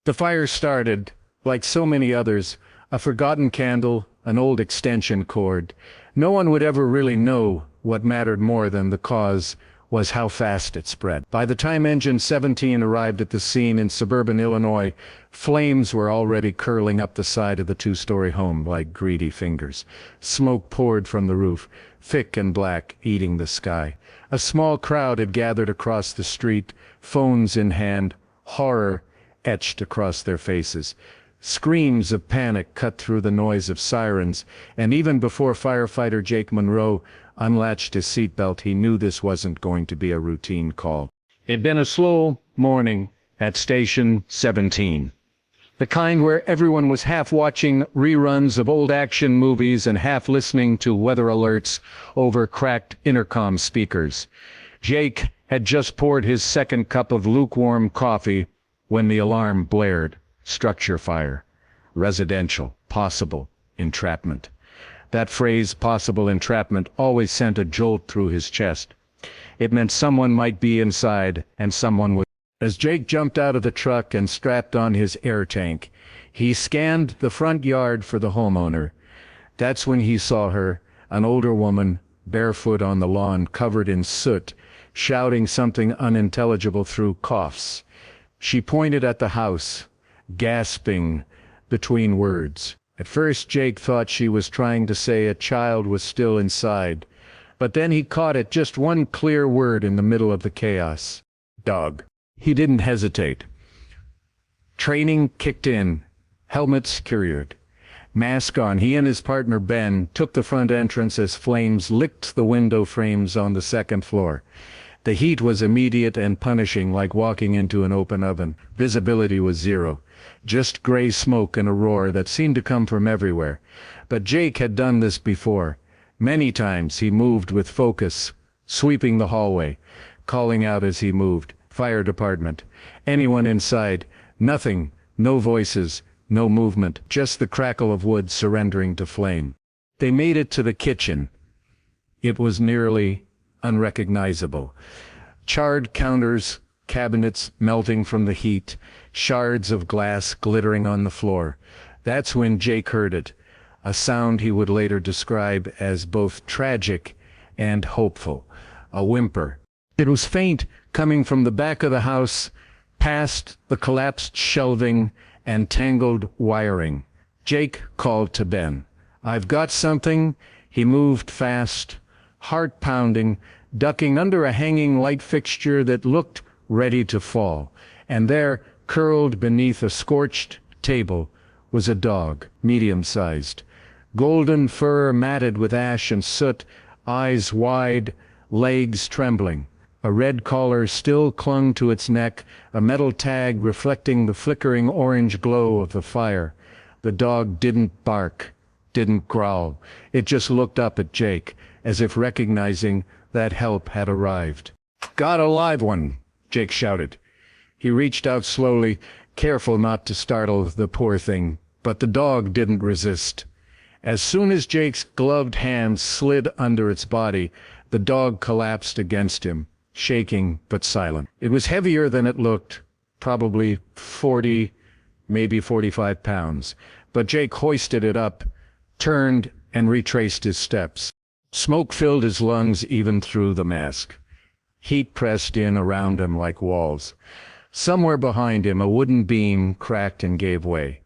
The fire started, like so many others, a forgotten candle, an old extension cord. No one would ever really know. What mattered more than the cause was how fast it spread. By the time Engine 17 arrived at the scene in suburban Illinois, flames were already curling up the side of the two-story home like greedy fingers. Smoke poured from the roof, thick and black, eating the sky. A small crowd had gathered across the street, phones in hand, horror etched across their faces. Screams of panic cut through the noise of sirens, and even before firefighter Jake Monroe unlatched his seatbelt, he knew this wasn't going to be a routine call. It'd been a slow morning at Station 17. The kind where everyone was half watching reruns of old action movies and half listening to weather alerts over cracked intercom speakers. Jake had just poured his second cup of lukewarm coffee when the alarm blared. Structure fire. Residential. Possible. Entrapment. That phrase, possible entrapment, always sent a jolt through his chest. It meant someone might be inside, and someone was. As Jake jumped out of the truck and strapped on his air tank, he scanned the front yard for the homeowner. That's when he saw her, an older woman, barefoot on the lawn, covered in soot, shouting something unintelligible through coughs. She pointed at the house, gasping between words. At first Jake thought she was trying to say a child was still inside, but then he caught at just one clear word in the middle of the chaos. Dog. He didn't hesitate. Training kicked in, helmet secured, mask on. He and his partner Ben took the front entrance as flames licked the window frames on the second floor. The heat was immediate and punishing, like walking into an open oven. Visibility was zero, just gray smoke and a roar that seemed to come from everywhere. But Jake had done this before. Many times he moved with focus, sweeping the hallway, calling out as he moved. Fire department. Anyone inside. Nothing. No voices. No movement. Just the crackle of wood surrendering to flame. They made it to the kitchen. It was nearly unrecognizable. Charred counters, cabinets melting from the heat, shards of glass glittering on the floor. That's when Jake heard it, a sound he would later describe as both tragic and hopeful. A whimper. It was faint, coming from the back of the house, past the collapsed shelving and tangled wiring. Jake called to Ben. "I've got something." He moved fast, heart pounding, ducking under a hanging light fixture that looked ready to fall. And there, curled beneath a scorched table, was a dog, medium-sized. Golden fur matted with ash and soot, eyes wide, legs trembling. A red collar still clung to its neck, a metal tag reflecting the flickering orange glow of the fire. The dog didn't bark, didn't growl. It just looked up at Jake, as if recognizing that help had arrived. "Got a live one," Jake shouted. He reached out slowly, careful not to startle the poor thing, but the dog didn't resist. As soon as Jake's gloved hands slid under its body, the dog collapsed against him, shaking but silent. It was heavier than it looked, probably 40, maybe 45 pounds. But Jake hoisted it up, turned, and retraced his steps. Smoke filled his lungs even through the mask. Heat pressed in around him like walls. Somewhere behind him, a wooden beam cracked and gave way.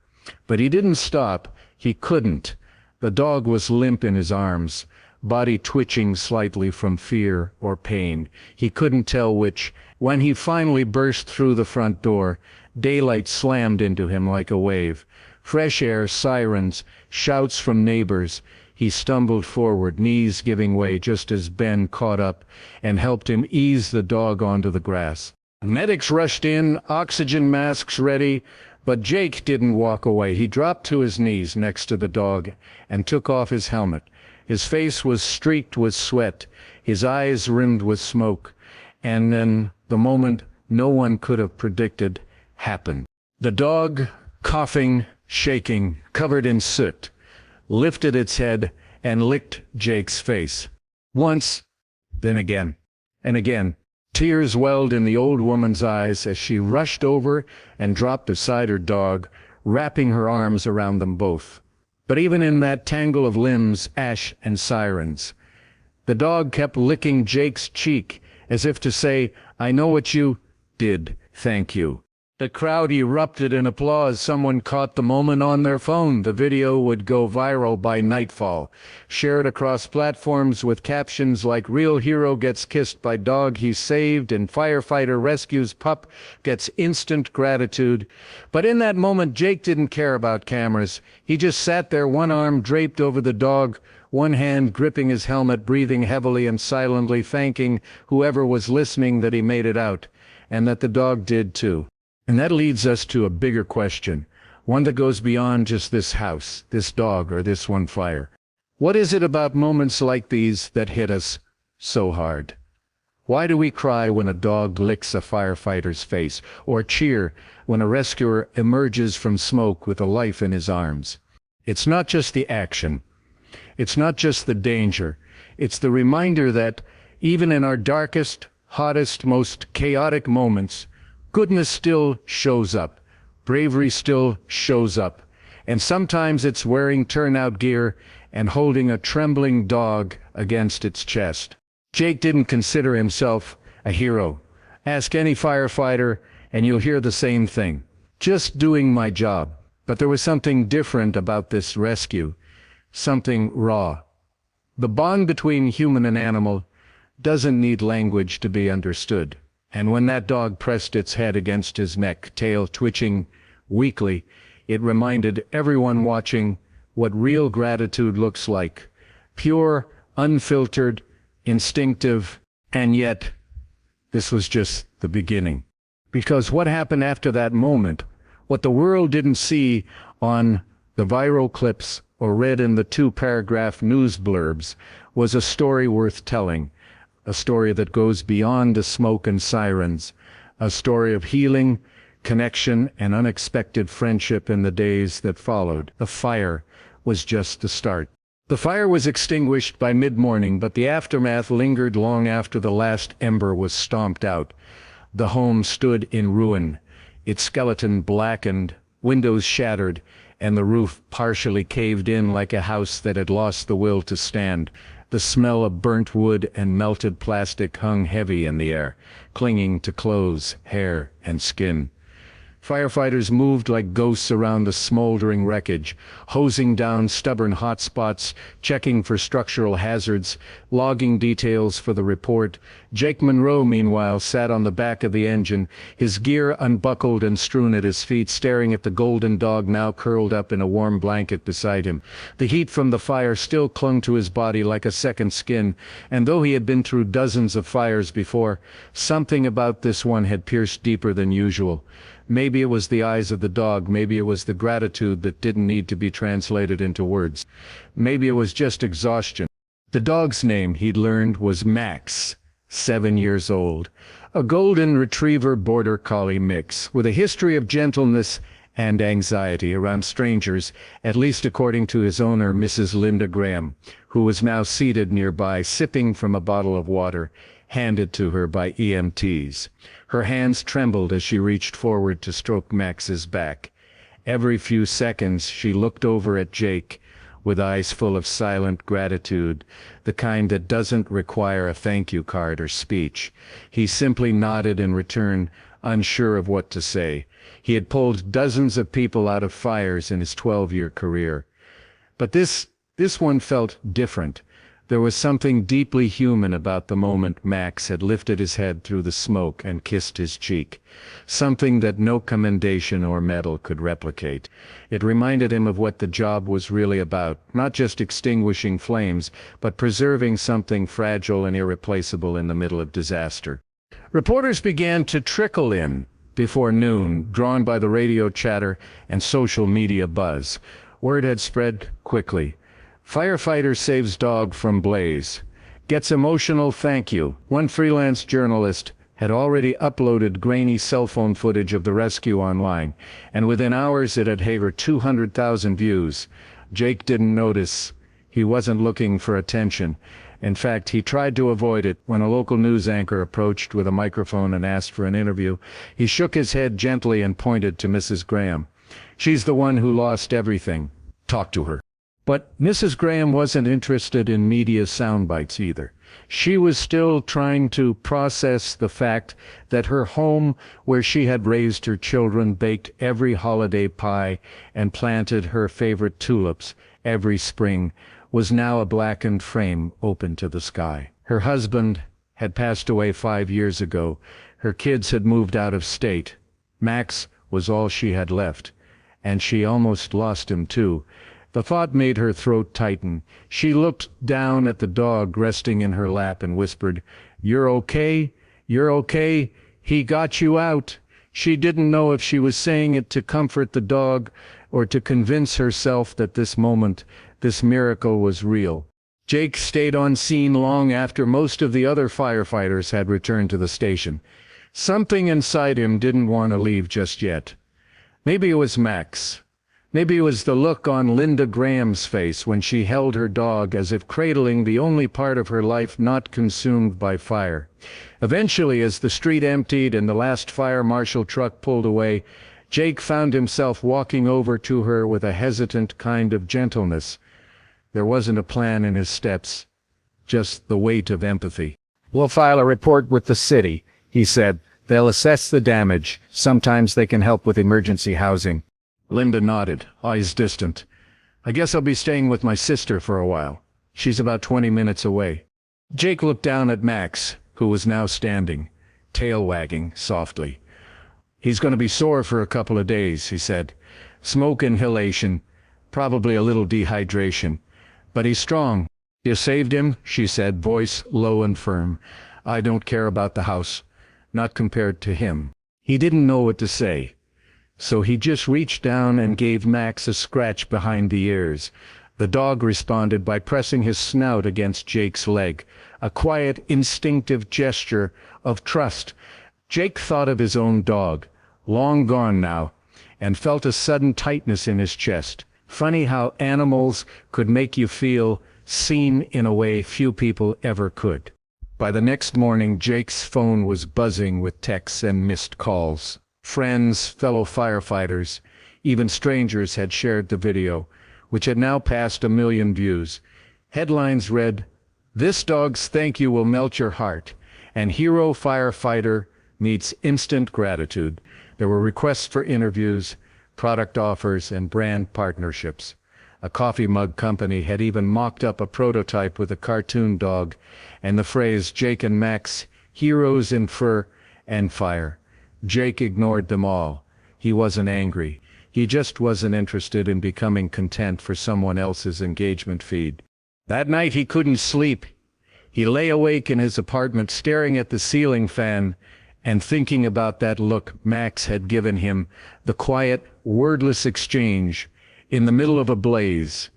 But he didn't stop. He couldn't. The dog was limp in his arms, body twitching slightly from fear or pain. He couldn't tell which. When he finally burst through the front door, daylight slammed into him like a wave. Fresh air, sirens, shouts from neighbors. He stumbled forward, knees giving way, just as Ben caught up and helped him ease the dog onto the grass. Medics rushed in, oxygen masks ready, but Jake didn't walk away. He dropped to his knees next to the dog and took off his helmet. His face was streaked with sweat, his eyes rimmed with smoke, and then the moment no one could have predicted happened. The dog, coughing, shaking, covered in soot, lifted its head and licked Jake's face. Once, then again, and again. Tears welled in the old woman's eyes as she rushed over and dropped beside her dog, wrapping her arms around them both. But even in that tangle of limbs, ash, and sirens, the dog kept licking Jake's cheek, as if to say, "I know what you did, thank you." The crowd erupted in applause. Someone caught the moment on their phone. The video would go viral by nightfall, shared across platforms with captions like "Real hero gets kissed by dog he saved" and "Firefighter rescues pup gets instant gratitude." But in that moment, Jake didn't care about cameras. He just sat there, one arm draped over the dog, one hand gripping his helmet, breathing heavily and silently thanking whoever was listening that he made it out, and that the dog did too. And that leads us to a bigger question, one that goes beyond just this house, this dog, or this one fire. What is it about moments like these that hit us so hard? Why do we cry when a dog licks a firefighter's face, or cheer when a rescuer emerges from smoke with a life in his arms? It's not just the action. It's not just the danger. It's the reminder that even in our darkest, hottest, most chaotic moments, goodness still shows up. Bravery still shows up. And sometimes it's wearing turnout gear and holding a trembling dog against its chest. Jake didn't consider himself a hero. Ask any firefighter and you'll hear the same thing. Just doing my job. But there was something different about this rescue. Something raw. The bond between human and animal doesn't need language to be understood. And when that dog pressed its head against his neck, tail twitching weakly, it reminded everyone watching what real gratitude looks like. Pure, unfiltered, instinctive, and yet, this was just the beginning. Because what happened after that moment, what the world didn't see on the viral clips or read in the 2-paragraph news blurbs, was a story worth telling. A story that goes beyond the smoke and sirens, a story of healing, connection, and unexpected friendship in the days that followed. The fire was just the start. The fire was extinguished by mid-morning, but the aftermath lingered long after the last ember was stomped out. The home stood in ruin, its skeleton blackened, windows shattered, and the roof partially caved in like a house that had lost the will to stand. The smell of burnt wood and melted plastic hung heavy in the air, clinging to clothes, hair, and skin. Firefighters moved like ghosts around the smoldering wreckage, hosing down stubborn hot spots, checking for structural hazards, logging details for the report. Jake Monroe, meanwhile, sat on the back of the engine, his gear unbuckled and strewn at his feet, staring at the golden dog now curled up in a warm blanket beside him. The heat from the fire still clung to his body like a second skin, and though he had been through dozens of fires before, something about this one had pierced deeper than usual. Maybe it was the eyes of the dog, maybe it was the gratitude that didn't need to be translated into words. Maybe it was just exhaustion. The dog's name, he'd learned, was Max, 7 years old. A golden retriever border collie mix, with a history of gentleness and anxiety around strangers, at least according to his owner, Mrs. Linda Graham, who was now seated nearby, sipping from a bottle of water handed to her by EMTs. Her hands trembled as she reached forward to stroke Max's back. Every few seconds she looked over at Jake, with eyes full of silent gratitude, the kind that doesn't require a thank you card or speech. He simply nodded in return, unsure of what to say. He had pulled dozens of people out of fires in his 12-year career. But this one felt different. There was something deeply human about the moment Max had lifted his head through the smoke and kissed his cheek. Something that no commendation or medal could replicate. It reminded him of what the job was really about, not just extinguishing flames, but preserving something fragile and irreplaceable in the middle of disaster. Reporters began to trickle in before noon, drawn by the radio chatter and social media buzz. Word had spread quickly. Firefighter saves dog from blaze. Gets emotional thank you. One freelance journalist had already uploaded grainy cell phone footage of the rescue online, and within hours it had over 200,000 views. Jake didn't notice. He wasn't looking for attention. In fact, he tried to avoid it when a local news anchor approached with a microphone and asked for an interview. He shook his head gently and pointed to Mrs. Graham. "She's the one who lost everything. Talk to her." But Mrs. Graham wasn't interested in media soundbites either. She was still trying to process the fact that her home, where she had raised her children, baked every holiday pie, and planted her favorite tulips every spring, was now a blackened frame open to the sky. Her husband had passed away 5 years ago. Her kids had moved out of state. Max was all she had left, and she almost lost him too. The thought made her throat tighten. She looked down at the dog resting in her lap and whispered, "You're okay? You're okay? He got you out." She didn't know if she was saying it to comfort the dog or to convince herself that this moment, this miracle, was real. Jake stayed on scene long after most of the other firefighters had returned to the station. Something inside him didn't want to leave just yet. Maybe it was Max. Maybe it was the look on Linda Graham's face when she held her dog, as if cradling the only part of her life not consumed by fire. Eventually, as the street emptied and the last fire marshal truck pulled away, Jake found himself walking over to her with a hesitant kind of gentleness. There wasn't a plan in his steps, just the weight of empathy. "We'll file a report with the city," he said. "They'll assess the damage. Sometimes they can help with emergency housing." Linda nodded, eyes distant. "I guess I'll be staying with my sister for a while. She's about 20 minutes away." Jake looked down at Max, who was now standing, tail wagging softly. "He's going to be sore for a couple of days," he said. "Smoke inhalation, probably a little dehydration. But he's strong." "You saved him," she said, voice low and firm. "I don't care about the house, not compared to him." He didn't know what to say, so he just reached down and gave Max a scratch behind the ears. The dog responded by pressing his snout against Jake's leg, a quiet, instinctive gesture of trust. Jake thought of his own dog, long gone now, and felt a sudden tightness in his chest. Funny how animals could make you feel seen in a way few people ever could. By the next morning, Jake's phone was buzzing with texts and missed calls. Friends, fellow firefighters, even strangers had shared the video, which had now passed 1 million views. Headlines read, "This dog's thank you will melt your heart," and "Hero Firefighter meets instant gratitude." There were requests for interviews, product offers, and brand partnerships. A coffee mug company had even mocked up a prototype with a cartoon dog, and the phrase "Jake and Max, heroes in fur and fire." Jake ignored them all. He wasn't angry. He just wasn't interested in becoming content for someone else's engagement feed. That night he couldn't sleep. He lay awake in his apartment staring at the ceiling fan and thinking about that look Max had given him, the quiet, wordless exchange in the middle of a blaze.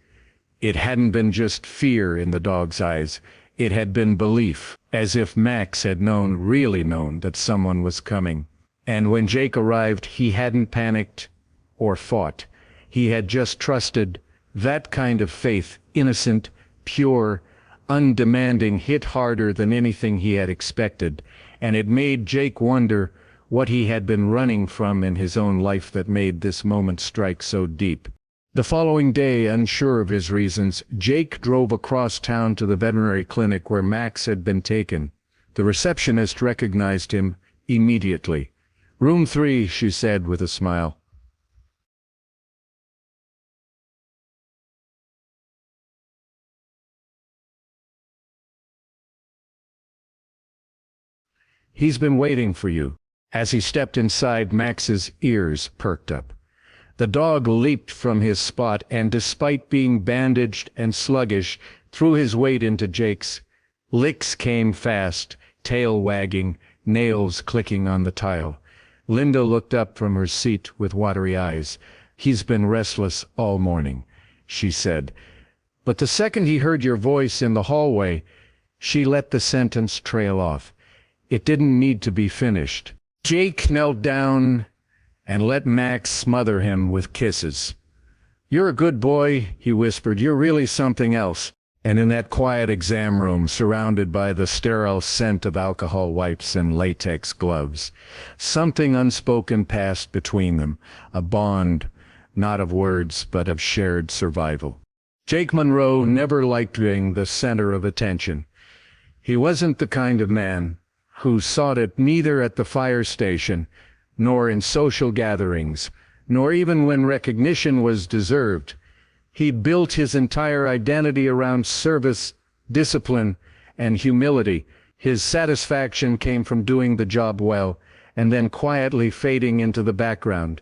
It hadn't been just fear in the dog's eyes. It had been belief, as if Max had known, really known, that someone was coming. And when Jake arrived, he hadn't panicked or fought. He had just trusted. That kind of faith, innocent, pure, undemanding, hit harder than anything he had expected, and it made Jake wonder what he had been running from in his own life that made this moment strike so deep. The following day, unsure of his reasons, Jake drove across town to the veterinary clinic where Max had been taken. The receptionist recognized him immediately. "Room 3, she said with a smile. "He's been waiting for you." As he stepped inside, Max's ears perked up. The dog leaped from his spot and, despite being bandaged and sluggish, threw his weight into Jake's. Licks came fast, tail wagging, nails clicking on the tile. Linda looked up from her seat with watery eyes. "He's been restless all morning," she said. "But the second he heard your voice in the hallway," she let the sentence trail off. It didn't need to be finished. Jake knelt down and let Max smother him with kisses. "You're a good boy," he whispered. "You're really something else." And in that quiet exam room, surrounded by the sterile scent of alcohol wipes and latex gloves, something unspoken passed between them, a bond, not of words, but of shared survival. Jake Monroe never liked being the center of attention. He wasn't the kind of man who sought it neither at the fire station, nor in social gatherings, nor even when recognition was deserved. He built his entire identity around service, discipline, and humility. His satisfaction came from doing the job well, and then quietly fading into the background.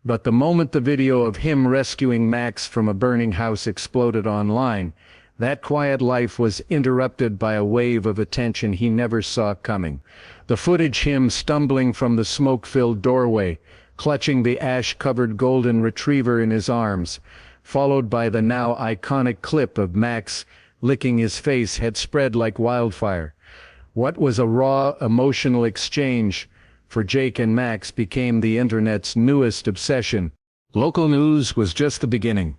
But the moment the video of him rescuing Max from a burning house exploded online, that quiet life was interrupted by a wave of attention he never saw coming. The footage him stumbling from the smoke-filled doorway, clutching the ash-covered golden retriever in his arms, followed by the now iconic clip of Max licking his face, had spread like wildfire. What was a raw, emotional exchange for Jake and Max became the internet's newest obsession. Local news was just the beginning.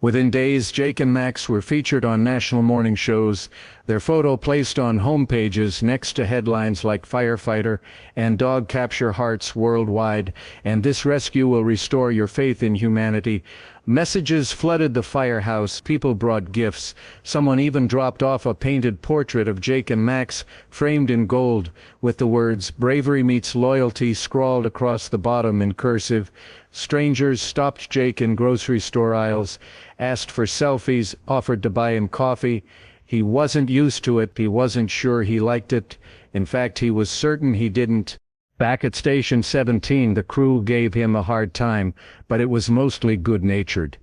Within days, Jake and Max were featured on national morning shows, their photo placed on homepages next to headlines like Firefighter and Dog Capture Hearts Worldwide, and "This rescue will restore your faith in humanity." Messages flooded the firehouse, people brought gifts, someone even dropped off a painted portrait of Jake and Max framed in gold, with the words "Bravery meets loyalty" scrawled across the bottom in cursive. Strangers stopped Jake in grocery store aisles, asked for selfies, offered to buy him coffee. He wasn't used to it, he wasn't sure he liked it. In fact, he was certain he didn't. Back at Station 17, the crew gave him a hard time, but it was mostly good-natured.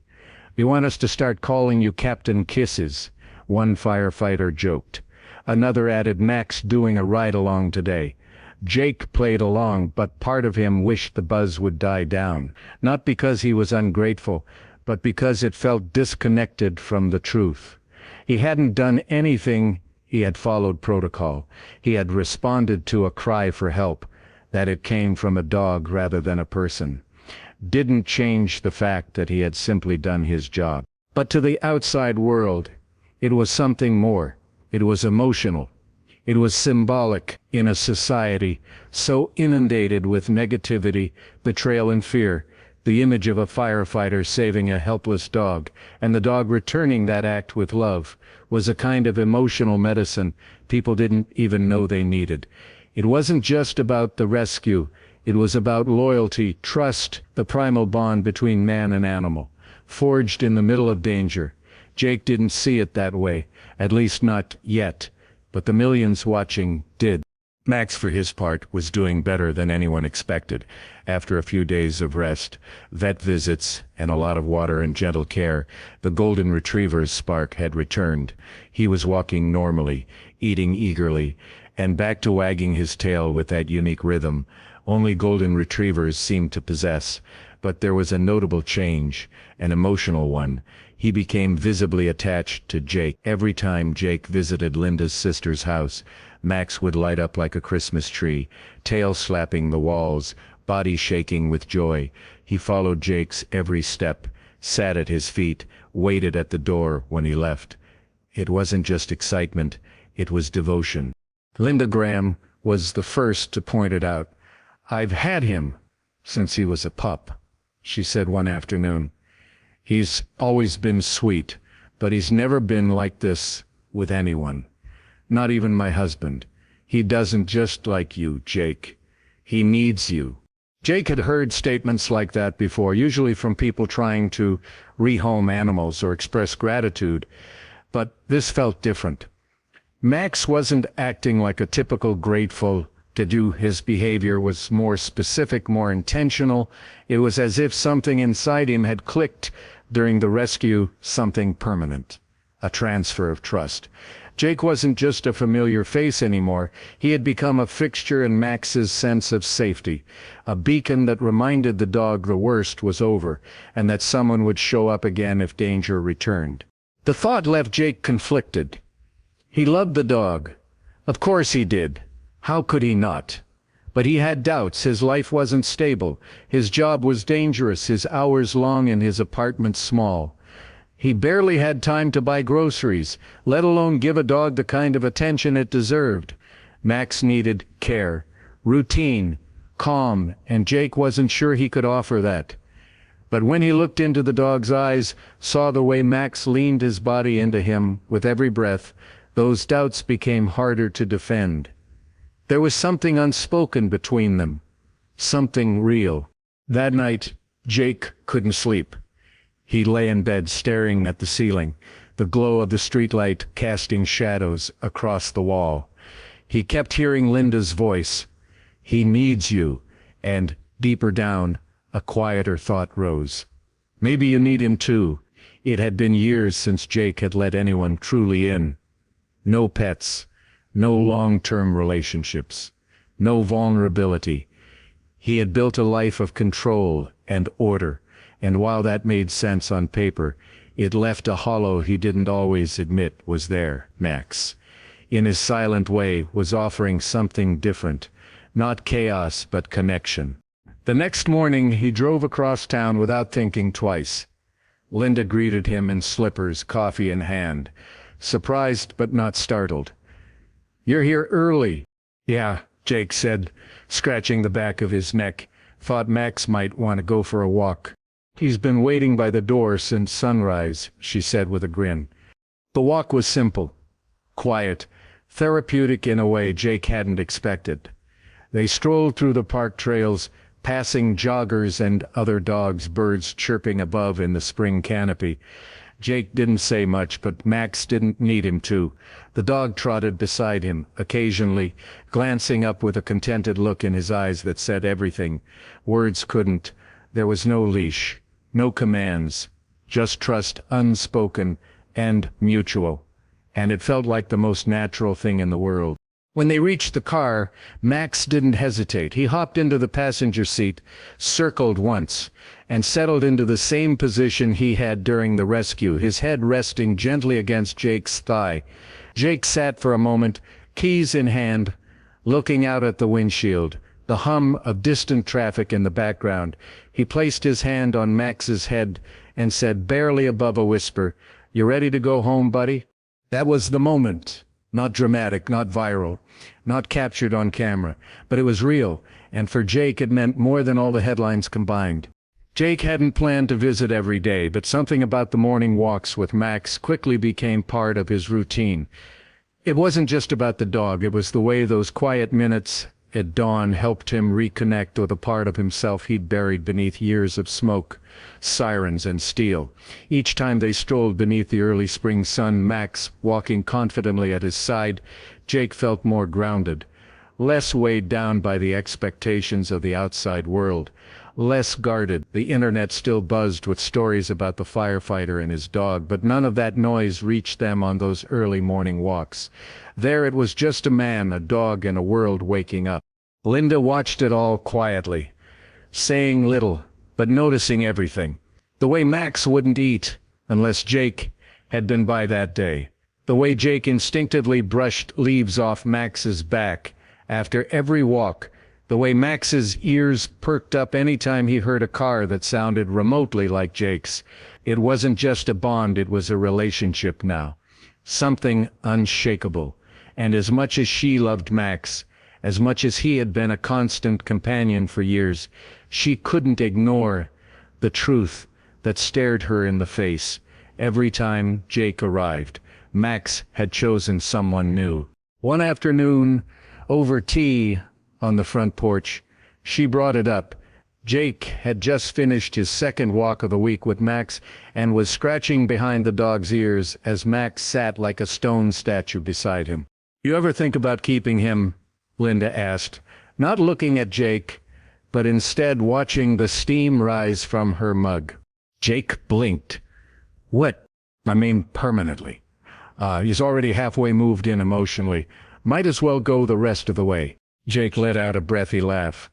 "We want us to start calling you Captain Kisses," one firefighter joked. Another added, "Max doing a ride-along today." Jake played along, but part of him wished the buzz would die down, not because he was ungrateful, but because it felt disconnected from the truth. He hadn't done anything, he had followed protocol. He had responded to a cry for help. That it came from a dog rather than a person didn't change the fact that he had simply done his job. But to the outside world, it was something more. It was emotional. It was symbolic in a society so inundated with negativity, betrayal, and fear. The image of a firefighter saving a helpless dog, and the dog returning that act with love, was a kind of emotional medicine people didn't even know they needed. It wasn't just about the rescue, it was about loyalty, trust, the primal bond between man and animal, forged in the middle of danger. Jake didn't see it that way, at least not yet, but the millions watching did. Max, for his part, was doing better than anyone expected. After a few days of rest, vet visits, and a lot of water and gentle care, the golden retriever's spark had returned. He was walking normally, eating eagerly, and back to wagging his tail with that unique rhythm only golden retrievers seemed to possess. But there was a notable change, an emotional one. He became visibly attached to Jake. Every time Jake visited Linda's sister's house, Max would light up like a Christmas tree, tail slapping the walls, body shaking with joy. He followed Jake's every step, sat at his feet, waited at the door when he left. It wasn't just excitement, it was devotion. Linda Graham was the first to point it out. "I've had him since he was a pup," she said one afternoon. "He's always been sweet, but he's never been like this with anyone. Not even my husband. He doesn't just like you, Jake. He needs you." Jake had heard statements like that before, usually from people trying to rehome animals or express gratitude, but this felt different. Max wasn't acting like a typical grateful to-do. His behavior was more specific, more intentional. It was as if something inside him had clicked during the rescue, something permanent, a transfer of trust. Jake wasn't just a familiar face anymore. He had become a fixture in Max's sense of safety, a beacon that reminded the dog the worst was over, and that someone would show up again if danger returned. The thought left Jake conflicted. He loved the dog. Of course he did. How could he not? But he had doubts. His life wasn't stable. His job was dangerous, his hours long, and his apartment small. He barely had time to buy groceries, let alone give a dog the kind of attention it deserved. Max needed care, routine, calm, and Jake wasn't sure he could offer that. But when he looked into the dog's eyes, saw the way Max leaned his body into him with every breath, those doubts became harder to defend. There was something unspoken between them, something real. That night, Jake couldn't sleep. He lay in bed staring at the ceiling, the glow of the streetlight casting shadows across the wall. He kept hearing Linda's voice. "He needs you," and, deeper down, a quieter thought rose. Maybe you need him too. It had been years since Jake had let anyone truly in. No pets, no long-term relationships, no vulnerability. He had built a life of control and order, and while that made sense on paper, it left a hollow he didn't always admit was there. Max, in his silent way, was offering something different, not chaos but connection. The next morning he drove across town without thinking twice. Linda greeted him in slippers, coffee in hand, surprised but not startled. "You're here early." "Yeah," Jake said, scratching the back of his neck. "Thought Max might want to go for a walk." "He's been waiting by the door since sunrise," she said with a grin. The walk was simple, quiet, therapeutic in a way Jake hadn't expected. They strolled through the park trails, passing joggers and other dogs, birds chirping above in the spring canopy. Jake didn't say much, but Max didn't need him to. The dog trotted beside him, occasionally, glancing up with a contented look in his eyes that said everything. Words couldn't. There was no leash, no commands, just trust, unspoken and mutual. And it felt like the most natural thing in the world. When they reached the car, Max didn't hesitate. He hopped into the passenger seat, circled once, and settled into the same position he had during the rescue, his head resting gently against Jake's thigh. Jake sat for a moment, keys in hand, looking out at the windshield, the hum of distant traffic in the background. He placed his hand on Max's head and said, barely above a whisper, "You ready to go home, buddy?" That was the moment. Not dramatic, not viral, not captured on camera, but it was real, and for Jake it meant more than all the headlines combined. Jake hadn't planned to visit every day, but something about the morning walks with Max quickly became part of his routine. It wasn't just about the dog, it was the way those quiet minutes at dawn helped him reconnect with a part of himself he'd buried beneath years of smoke, sirens, and steel. Each time they strolled beneath the early spring sun, Max walking confidently at his side, Jake felt more grounded, less weighed down by the expectations of the outside world, less guarded. The internet still buzzed with stories about the firefighter and his dog, but none of that noise reached them on those early morning walks. There it was just a man, a dog, and a world waking up. Linda watched it all quietly, saying little, but noticing everything. The way Max wouldn't eat unless Jake had been by that day. The way Jake instinctively brushed leaves off Max's back after every walk. The way Max's ears perked up any time he heard a car that sounded remotely like Jake's. It wasn't just a bond, it was a relationship now. Something unshakable. And as much as she loved Max, as much as he had been a constant companion for years, she couldn't ignore the truth that stared her in the face. Every time Jake arrived, Max had chosen someone new. One afternoon, over tea on the front porch, she brought it up. Jake had just finished his second walk of the week with Max and was scratching behind the dog's ears as Max sat like a stone statue beside him. "You ever think about keeping him?" Linda asked, not looking at Jake, but instead watching the steam rise from her mug. Jake blinked. "What? I mean permanently. He's already halfway moved in emotionally. Might as well go the rest of the way." Jake let out a breathy laugh.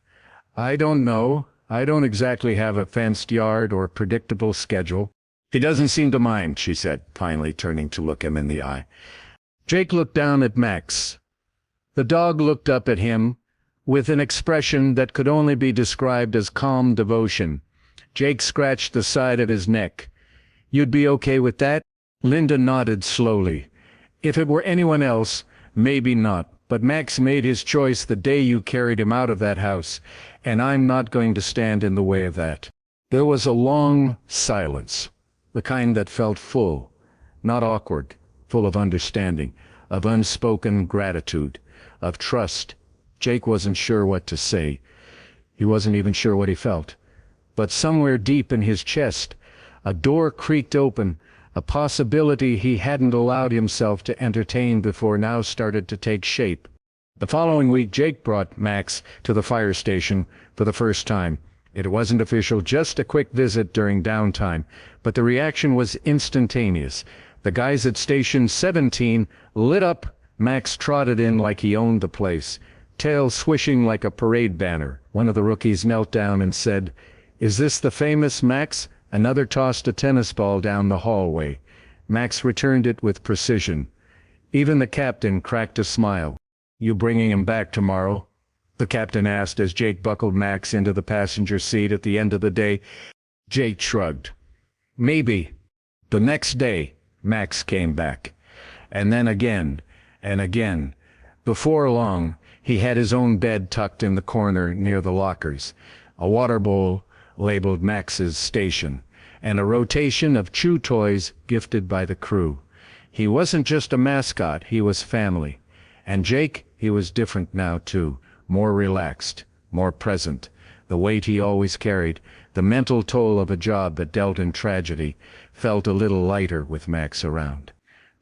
"I don't know. I don't exactly have a fenced yard or predictable schedule." "He doesn't seem to mind," she said, finally turning to look him in the eye. Jake looked down at Max. The dog looked up at him with an expression that could only be described as calm devotion. Jake scratched the side of his neck. You'd be okay with that? Linda nodded slowly. If it were anyone else, maybe not, but Max made his choice the day you carried him out of that house, and I'm not going to stand in the way of that. There was a long silence, the kind that felt full, not awkward, full of understanding, of unspoken gratitude, of trust. Jake wasn't sure what to say. He wasn't even sure what he felt. But somewhere deep in his chest, a door creaked open. A possibility he hadn't allowed himself to entertain before now started to take shape. The following week, Jake brought Max to the fire station for the first time. It wasn't official, just a quick visit during downtime, but the reaction was instantaneous. The guys at Station 17 lit up. Max trotted in like he owned the place, tail swishing like a parade banner. One of the rookies knelt down and said, "Is this the famous Max?" Another tossed a tennis ball down the hallway. Max returned it with precision. Even the captain cracked a smile. "You bringing him back tomorrow?" the captain asked as Jake buckled Max into the passenger seat at the end of the day. Jake shrugged. "Maybe." The next day, Max came back. And then again, and again. Before long, he had his own bed tucked in the corner near the lockers, a water bowl labeled Max's station, and a rotation of chew toys gifted by the crew. He wasn't just a mascot, he was family. And Jake, he was different now too, more relaxed, more present. The weight he always carried, the mental toll of a job that dealt in tragedy, felt a little lighter with Max around.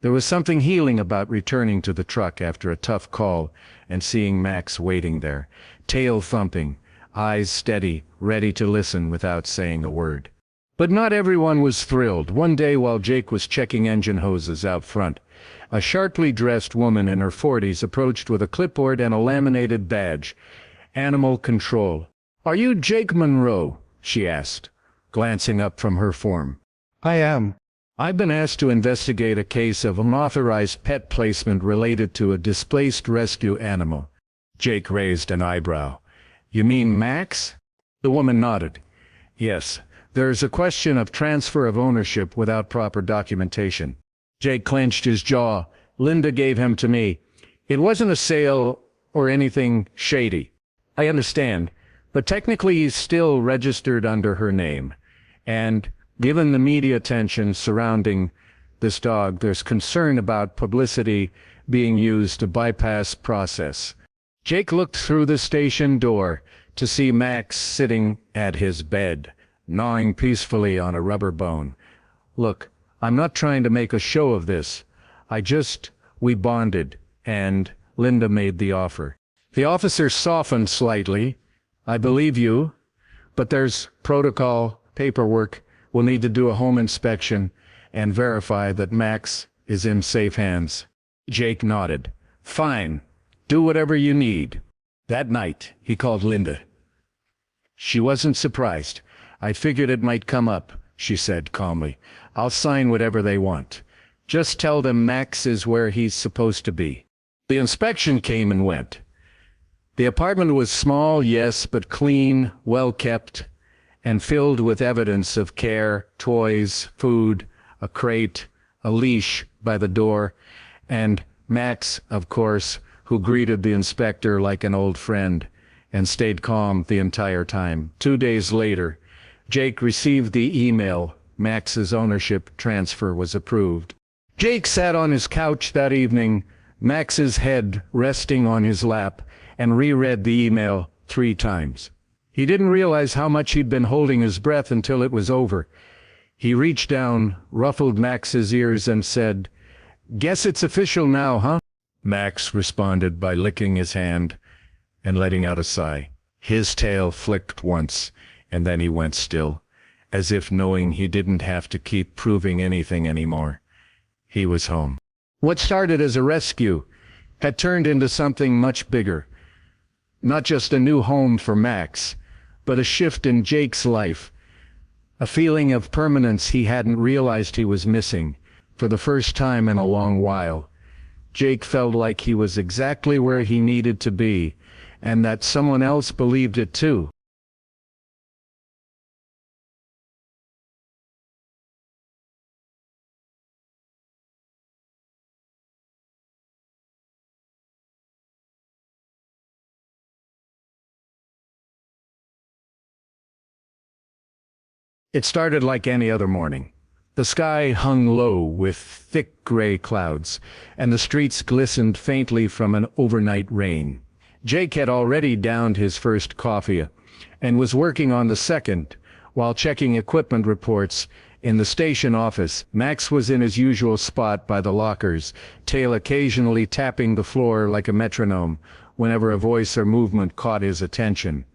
There was something healing about returning to the truck after a tough call and seeing Max waiting there, tail thumping, eyes steady, ready to listen without saying a word. But not everyone was thrilled. One day while Jake was checking engine hoses out front, a sharply dressed woman in her 40s approached with a clipboard and a laminated badge. "Animal Control." "Are you Jake Monroe?" she asked, glancing up from her form. "I am. I've been asked to investigate a case of unauthorized pet placement related to a displaced rescue animal." Jake raised an eyebrow. "You mean Max?" The woman nodded. "Yes, there's a question of transfer of ownership without proper documentation." Jake clenched his jaw. "Linda gave him to me. It wasn't a sale or anything shady." "I understand, but technically he's still registered under her name. And given the media attention surrounding this dog, there's concern about publicity being used to bypass process." Jake looked through the station door to see Max sitting at his bed, gnawing peacefully on a rubber bone. "Look, I'm not trying to make a show of this. We bonded, and Linda made the offer." The officer softened slightly. "I believe you, but there's protocol, paperwork. We'll need to do a home inspection and verify that Max is in safe hands." Jake nodded. "Fine. Do whatever you need." That night, he called Linda. She wasn't surprised. "I figured it might come up," she said calmly. "I'll sign whatever they want. Just tell them Max is where he's supposed to be." The inspection came and went. The apartment was small, yes, but clean, well kept, and filled with evidence of care: toys, food, a crate, a leash by the door, and Max, of course, who greeted the inspector like an old friend and stayed calm the entire time. 2 days later, Jake received the email. Max's ownership transfer was approved. Jake sat on his couch that evening, Max's head resting on his lap, and reread the email 3 times. He didn't realize how much he'd been holding his breath until it was over. He reached down, ruffled Max's ears, and said, "Guess it's official now, huh?" Max responded by licking his hand and letting out a sigh. His tail flicked once, and then he went still, as if knowing he didn't have to keep proving anything anymore. He was home. What started as a rescue had turned into something much bigger. Not just a new home for Max, but a shift in Jake's life. A feeling of permanence he hadn't realized he was missing. For the first time in a long while, Jake felt like he was exactly where he needed to be, and that someone else believed it too. It started like any other morning. The sky hung low with thick gray clouds, and the streets glistened faintly from an overnight rain. Jake had already downed his first coffee and was working on the second while checking equipment reports in the station office. Max was in his usual spot by the lockers, tail occasionally tapping the floor like a metronome whenever a voice or movement caught his attention.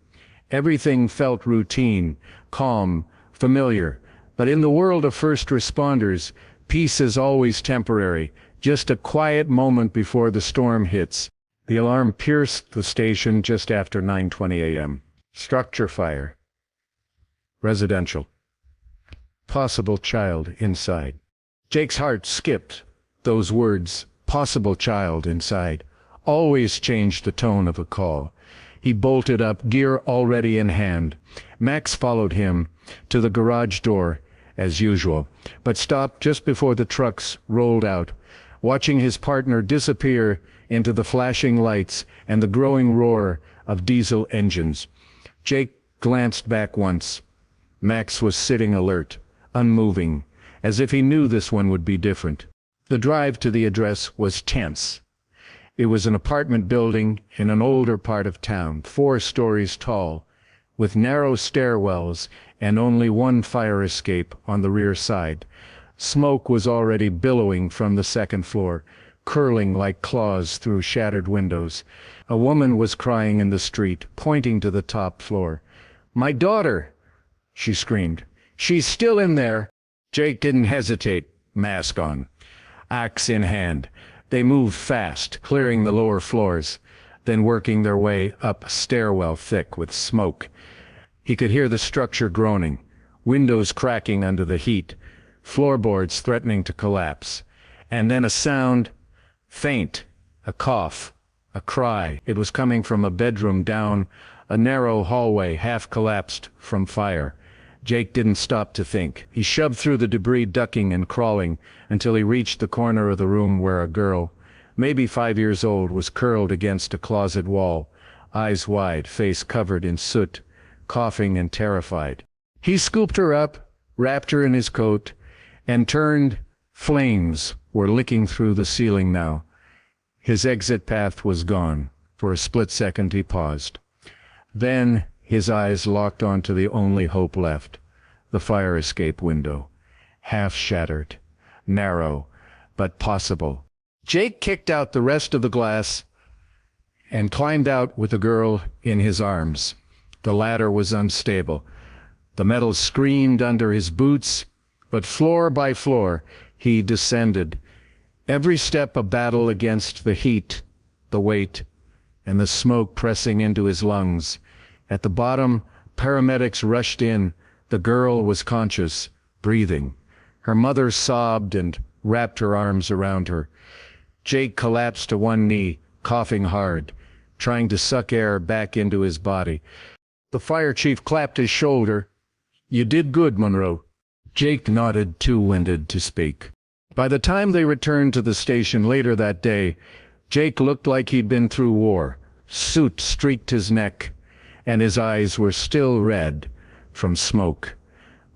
Everything felt routine, calm, familiar, but in the world of first responders, peace is always temporary, just a quiet moment before the storm hits. The alarm pierced the station just after 9:20 a.m. Structure fire. Residential. Possible child inside. Jake's heart skipped. Those words, possible child inside, always changed the tone of a call. He bolted up, gear already in hand. Max followed him to the garage door, as usual, but stopped just before the trucks rolled out, watching his partner disappear into the flashing lights and the growing roar of diesel engines. Jake glanced back once. Max was sitting alert, unmoving, as if he knew this one would be different. The drive to the address was tense. It was an apartment building in an older part of town, 4 stories tall, with narrow stairwells and only one fire escape on the rear side. Smoke was already billowing from the second floor, curling like claws through shattered windows. A woman was crying in the street, pointing to the top floor. "My daughter!" she screamed. "She's still in there!" Jake didn't hesitate, mask on, axe in hand. They moved fast, clearing the lower floors, then working their way up a stairwell thick with smoke. He could hear the structure groaning, windows cracking under the heat, floorboards threatening to collapse. And then a sound, faint, a cough, a cry. It was coming from a bedroom down a narrow hallway, half collapsed from fire. Jake didn't stop to think. He shoved through the debris, ducking and crawling, until he reached the corner of the room where a girl, maybe 5 years old, was curled against a closet wall, eyes wide, face covered in soot, coughing and terrified. He scooped her up, wrapped her in his coat, and turned. Flames were licking through the ceiling now. His exit path was gone. For a split second he paused. Then his eyes locked onto the only hope left, the fire escape window. Half shattered, narrow, but possible. Jake kicked out the rest of the glass and climbed out with the girl in his arms. The ladder was unstable. The metal screamed under his boots, but floor by floor he descended. Every step a battle against the heat, the weight, and the smoke pressing into his lungs. At the bottom, paramedics rushed in. The girl was conscious, breathing. Her mother sobbed and wrapped her arms around her. Jake collapsed to one knee, coughing hard, trying to suck air back into his body. The fire chief clapped his shoulder. "You did good, Monroe." Jake nodded, too winded to speak. By the time they returned to the station later that day, Jake looked like he'd been through war. Soot streaked his neck, and his eyes were still red from smoke.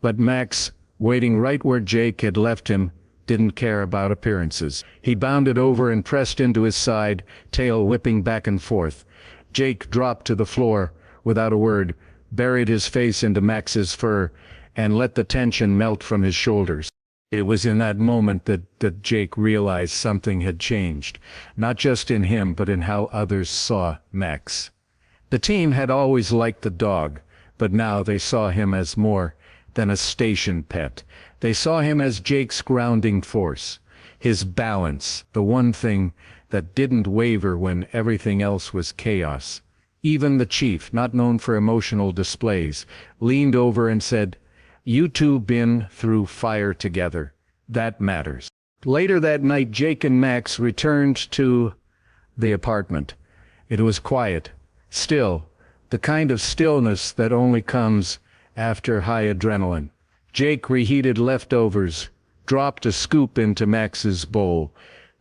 But Max, waiting right where Jake had left him, didn't care about appearances. He bounded over and pressed into his side, tail whipping back and forth. Jake dropped to the floor without a word, buried his face into Max's fur, and let the tension melt from his shoulders. It was in that moment that Jake realized something had changed, not just in him, but in how others saw Max. The team had always liked the dog, but now they saw him as more than a station pet. They saw him as Jake's grounding force, his balance, the one thing that didn't waver when everything else was chaos. Even the chief, not known for emotional displays, leaned over and said, "You two been through fire together. That matters." Later that night, Jake and Max returned to the apartment. It was quiet, still, the kind of stillness that only comes after high adrenaline. Jake reheated leftovers, dropped a scoop into Max's bowl,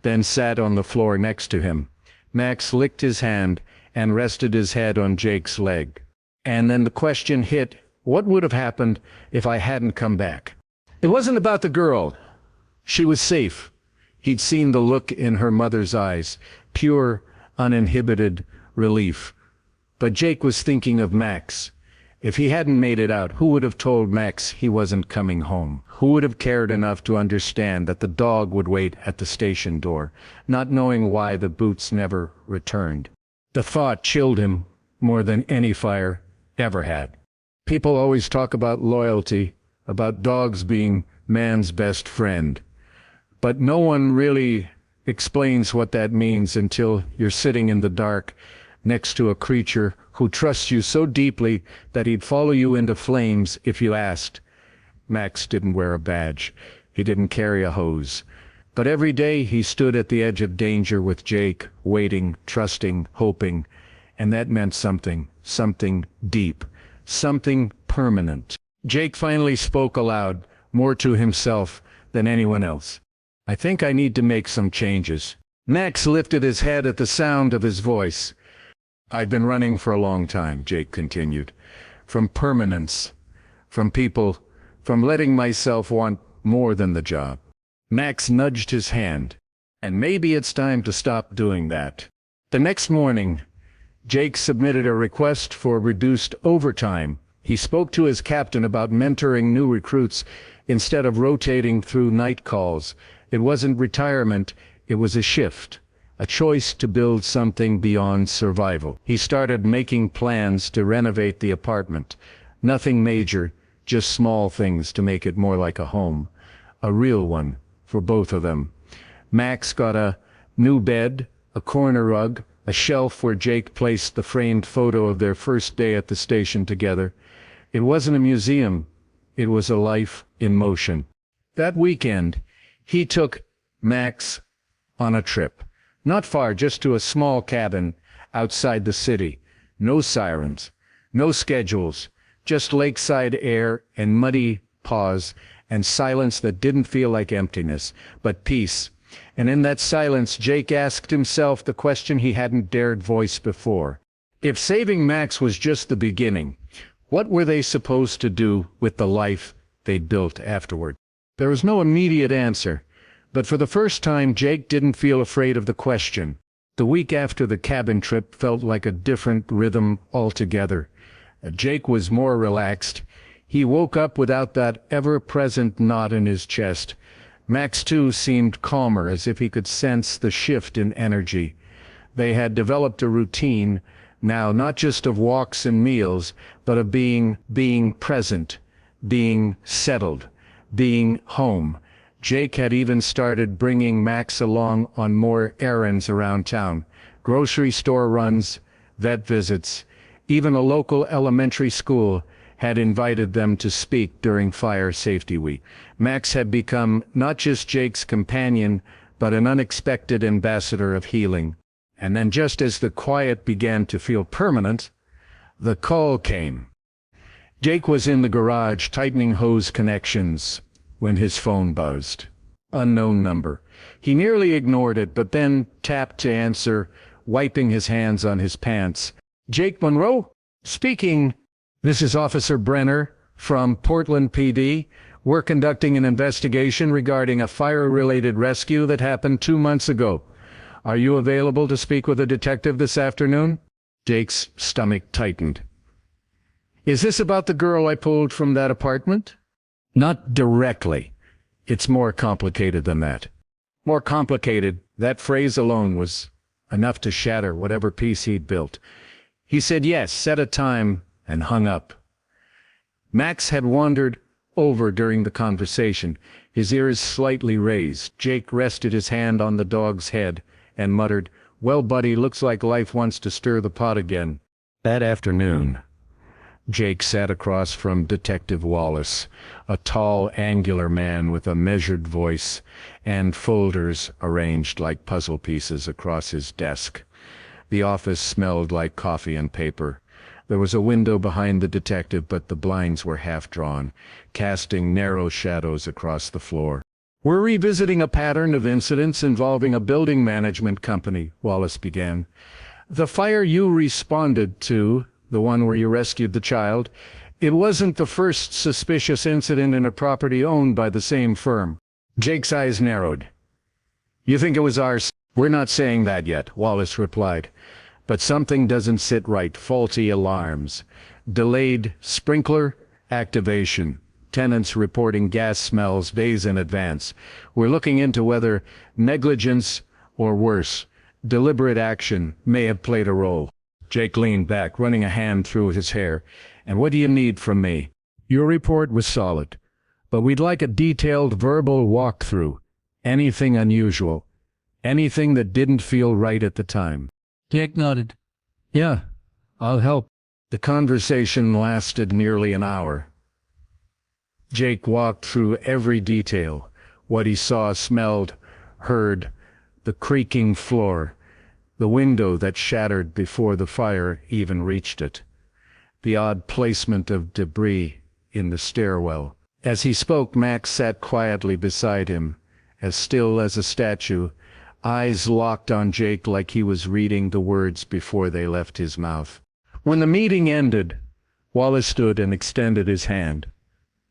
then sat on the floor next to him. Max licked his hand and rested his head on Jake's leg. And then the question hit What would have happened if I hadn't come back? It wasn't about the girl. She was safe. He'd seen the look in her mother's eyes, pure, uninhibited relief. But Jake was thinking of Max. If he hadn't made it out, who would have told Max he wasn't coming home? Who would have cared enough to understand that the dog would wait at the station door, not knowing why the boots never returned? The thought chilled him more than any fire ever had. People always talk about loyalty, about dogs being man's best friend. But no one really explains what that means until you're sitting in the dark next to a creature who trusts you so deeply that he'd follow you into flames if you asked. Max didn't wear a badge. He didn't carry a hose. But every day he stood at the edge of danger with Jake, waiting, trusting, hoping. And that meant something deep, something permanent. Jake finally spoke aloud, more to himself than anyone else. I think I need to make some changes. Max lifted his head at the sound of his voice. I've been running for a long time, Jake continued. From permanence, from people, from letting myself want more than the job. Max nudged his hand. And maybe it's time to stop doing that. The next morning, Jake submitted a request for reduced overtime. He spoke to his captain about mentoring new recruits instead of rotating through night calls. It wasn't retirement, it was a shift, a choice to build something beyond survival. He started making plans to renovate the apartment. Nothing major, just small things to make it more like a home. A real one, for both of them. Max got a new bed, a corner rug, a shelf where Jake placed the framed photo of their first day at the station together. It wasn't a museum, it was a life in motion. That weekend, he took Max on a trip. Not far, just to a small cabin outside the city. No sirens, no schedules, just lakeside air and muddy paws and silence that didn't feel like emptiness, but peace. And in that silence, Jake asked himself the question he hadn't dared voice before. If saving Max was just the beginning, what were they supposed to do with the life they'd built afterward? There was no immediate answer, but for the first time Jake didn't feel afraid of the question. The week after the cabin trip felt like a different rhythm altogether. Jake was more relaxed. He woke up without that ever-present knot in his chest. Max, too, seemed calmer, as if he could sense the shift in energy. They had developed a routine, now not just of walks and meals, but of being present, being settled, being home. Jake had even started bringing Max along on more errands around town, grocery store runs, vet visits. Even a local elementary school had invited them to speak during Fire Safety Week. Max had become not just Jake's companion, but an unexpected ambassador of healing. And then, just as the quiet began to feel permanent, the call came. Jake was in the garage tightening hose connections when his phone buzzed. Unknown number. He nearly ignored it, but then tapped to answer, wiping his hands on his pants. Jake Monroe? Speaking. This is Officer Brenner from Portland PD. We're conducting an investigation regarding a fire-related rescue that happened 2 months ago. Are you available to speak with a detective this afternoon? Jake's stomach tightened. Is this about the girl I pulled from that apartment? Not directly. It's more complicated than that. More complicated, that phrase alone was enough to shatter whatever peace he'd built. He said yes, set a time, and hung up. Max had wandered over during the conversation, his ears slightly raised. Jake rested his hand on the dog's head and muttered, "Well, buddy, looks like life wants to stir the pot again." That afternoon, Jake sat across from Detective Wallace, a tall, angular man with a measured voice and folders arranged like puzzle pieces across his desk. The office smelled like coffee and paper. There was a window behind the detective, but the blinds were half-drawn, casting narrow shadows across the floor. "We're revisiting a pattern of incidents involving a building management company," Wallace began. "The fire you responded to, the one where you rescued the child, It wasn't the first suspicious incident in a property owned by the same firm. Jake's eyes narrowed. You think it was ours? We're not saying that yet, Wallace replied. But something doesn't sit right. Faulty alarms. Delayed sprinkler activation. Tenants reporting gas smells days in advance. We're looking into whether negligence or worse, deliberate action may have played a role. Jake leaned back, running a hand through his hair. And what do you need from me? Your report was solid, but we'd like a detailed verbal walkthrough. Anything unusual. Anything that didn't feel right at the time. Jake nodded. Yeah, I'll help. The conversation lasted nearly an hour. Jake walked through every detail. What he saw, smelled, heard. The creaking floor. The window that shattered before the fire even reached it. The odd placement of debris in the stairwell. As he spoke, Max sat quietly beside him, as still as a statue, eyes locked on Jake like he was reading the words before they left his mouth. When the meeting ended, Wallace stood and extended his hand.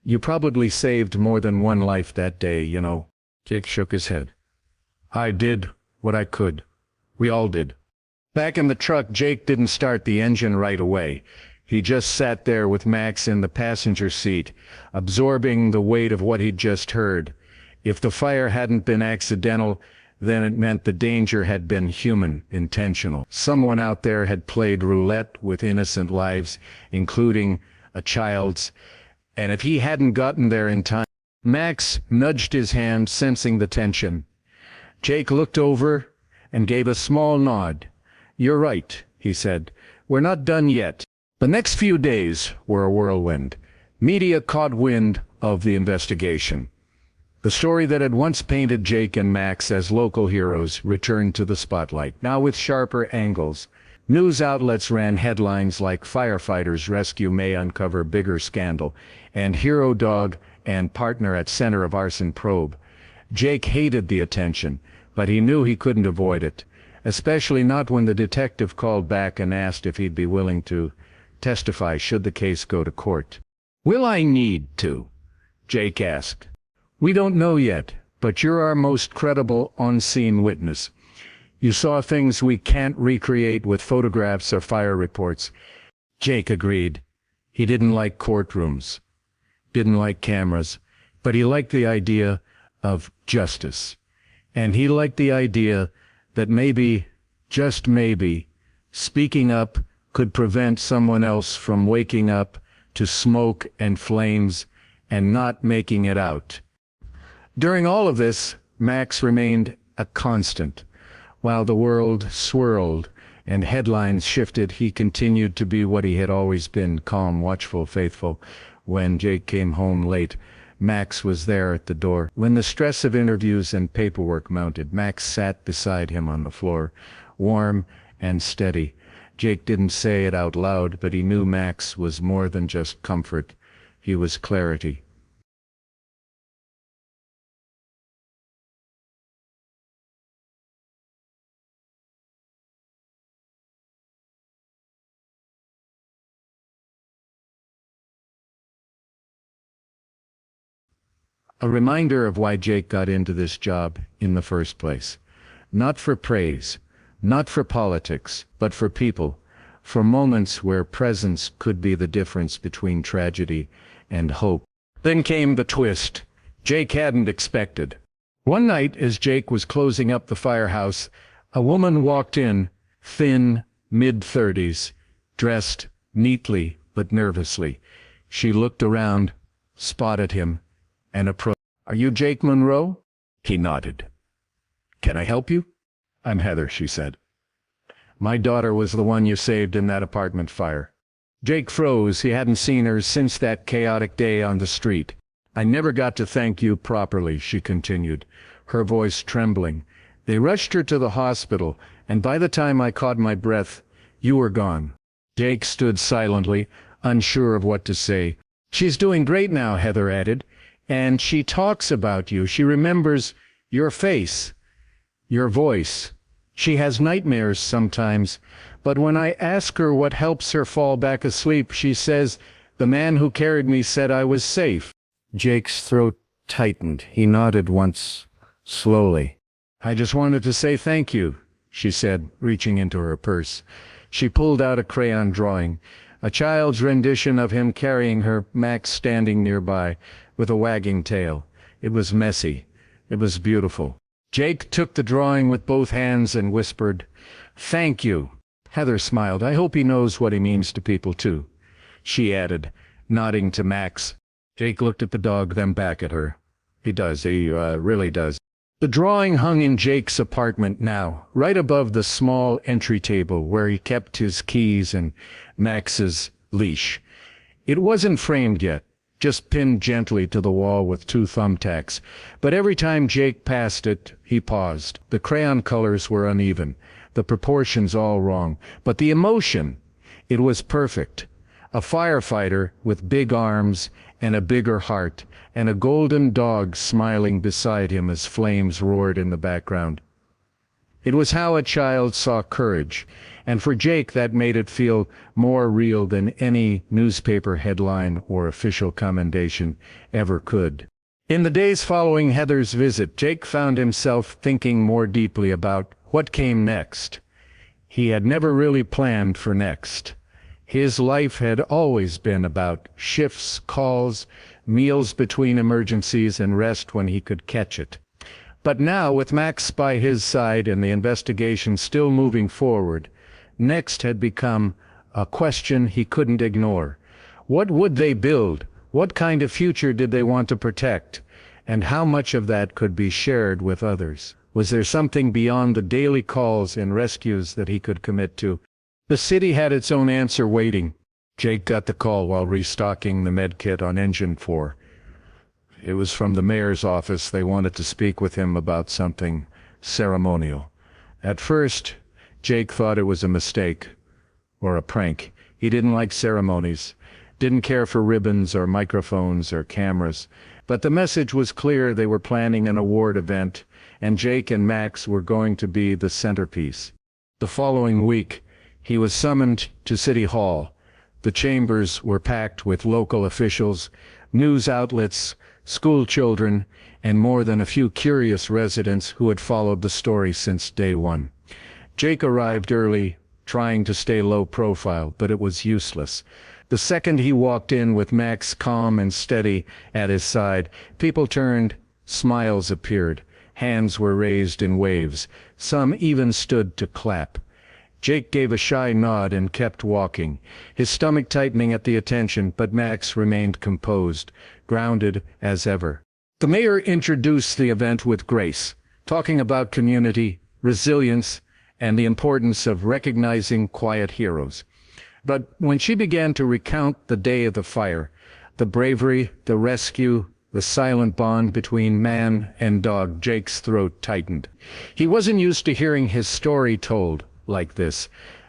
You probably saved more than one life that day, you know. Jake shook his head. I did what I could. We all did. Back in the truck, Jake didn't start the engine right away. He just sat there with Max in the passenger seat, absorbing the weight of what he'd just heard. If the fire hadn't been accidental, then it meant the danger had been human, intentional. Someone out there had played roulette with innocent lives, including a child's, and if he hadn't gotten there in time... Max nudged his hand, sensing the tension. Jake looked over and gave a small nod. You're right, he said. We're not done yet. The next few days were a whirlwind. Media caught wind of the investigation. The story that had once painted Jake and Max as local heroes returned to the spotlight, now with sharper angles. News outlets ran headlines like Firefighters Rescue May Uncover Bigger Scandal, and Hero Dog and Partner at Center of Arson Probe. Jake hated the attention, but he knew he couldn't avoid it, especially not when the detective called back and asked if he'd be willing to testify should the case go to court. Will I need to? Jake asked. We don't know yet, but you're our most credible on-scene witness. You saw things we can't recreate with photographs or fire reports. Jake agreed. He didn't like courtrooms, didn't like cameras, but he liked the idea of justice. And he liked the idea that maybe, just maybe, speaking up could prevent someone else from waking up to smoke and flames and not making it out. During all of this, Max remained a constant. While the world swirled and headlines shifted, he continued to be what he had always been, calm, watchful, faithful. When Jake came home late, Max was there at the door. When the stress of interviews and paperwork mounted, Max sat beside him on the floor, warm and steady. Jake didn't say it out loud, but he knew Max was more than just comfort. He was clarity. A reminder of why Jake got into this job in the first place. Not for praise, not for politics, but for people, for moments where presence could be the difference between tragedy and hope. Then came the twist Jake hadn't expected. One night, as Jake was closing up the firehouse, a woman walked in, thin, mid-30s, dressed neatly but nervously. She looked around, spotted him, and approached. Are you Jake Monroe? He nodded. Can I help you? I'm Heather, she said. My daughter was the one you saved in that apartment fire. Jake froze. He hadn't seen her since that chaotic day on the street. I never got to thank you properly, she continued, her voice trembling. They rushed her to the hospital, and by the time I caught my breath, you were gone. Jake stood silently, unsure of what to say. She's doing great now, Heather added. And she talks about you. She remembers your face, your voice. She has nightmares sometimes, but when I ask her what helps her fall back asleep, she says The man who carried me said I was safe." Jake's throat tightened. He nodded once, slowly. "I just wanted to say thank you," she said, reaching into her purse. She pulled out a crayon drawing, a child's rendition of him carrying her, Max standing nearby, with a wagging tail. It was messy. It was beautiful. Jake took the drawing with both hands and whispered, "Thank you." Heather smiled. "I hope he knows what he means to people, too," she added, nodding to Max. Jake looked at the dog, then back at her. "He does. He really does." The drawing hung in Jake's apartment now, right above the small entry table where he kept his keys and Max's leash. It wasn't framed yet, just pinned gently to the wall with 2 thumbtacks, but every time Jake passed it, he paused. The crayon colors were uneven, the proportions all wrong, but the emotion, it was perfect. A firefighter with big arms and a bigger heart, and a golden dog smiling beside him as flames roared in the background. It was how a child saw courage, and for Jake that made it feel more real than any newspaper headline or official commendation ever could. In the days following Heather's visit, Jake found himself thinking more deeply about what came next. He had never really planned for next. His life had always been about shifts, calls, meals between emergencies, and rest when he could catch it. But now, with Max by his side and the investigation still moving forward, next had become a question he couldn't ignore. What would they build? What kind of future did they want to protect? And how much of that could be shared with others? Was there something beyond the daily calls and rescues that he could commit to? The city had its own answer waiting. Jake got the call while restocking the med kit on Engine 4. It was from the mayor's office. They wanted to speak with him about something ceremonial. At first, Jake thought it was a mistake, or a prank. He didn't like ceremonies, didn't care for ribbons or microphones or cameras. But the message was clear. They were planning an award event, and Jake and Max were going to be the centerpiece. The following week, he was summoned to City Hall. The chambers were packed with local officials, news outlets, school children, and more than a few curious residents who had followed the story since day one. Jake arrived early, trying to stay low profile, but it was useless. The second he walked in with Max calm and steady at his side, people turned, smiles appeared, hands were raised in waves, some even stood to clap. Jake gave a shy nod and kept walking, his stomach tightening at the attention, but Max remained composed, grounded as ever. The mayor introduced the event with grace, talking about community, resilience, and the importance of recognizing quiet heroes. But when she began to recount the day of the fire, the bravery, the rescue, the silent bond between man and dog, Jake's throat tightened. He wasn't used to hearing his story told like this,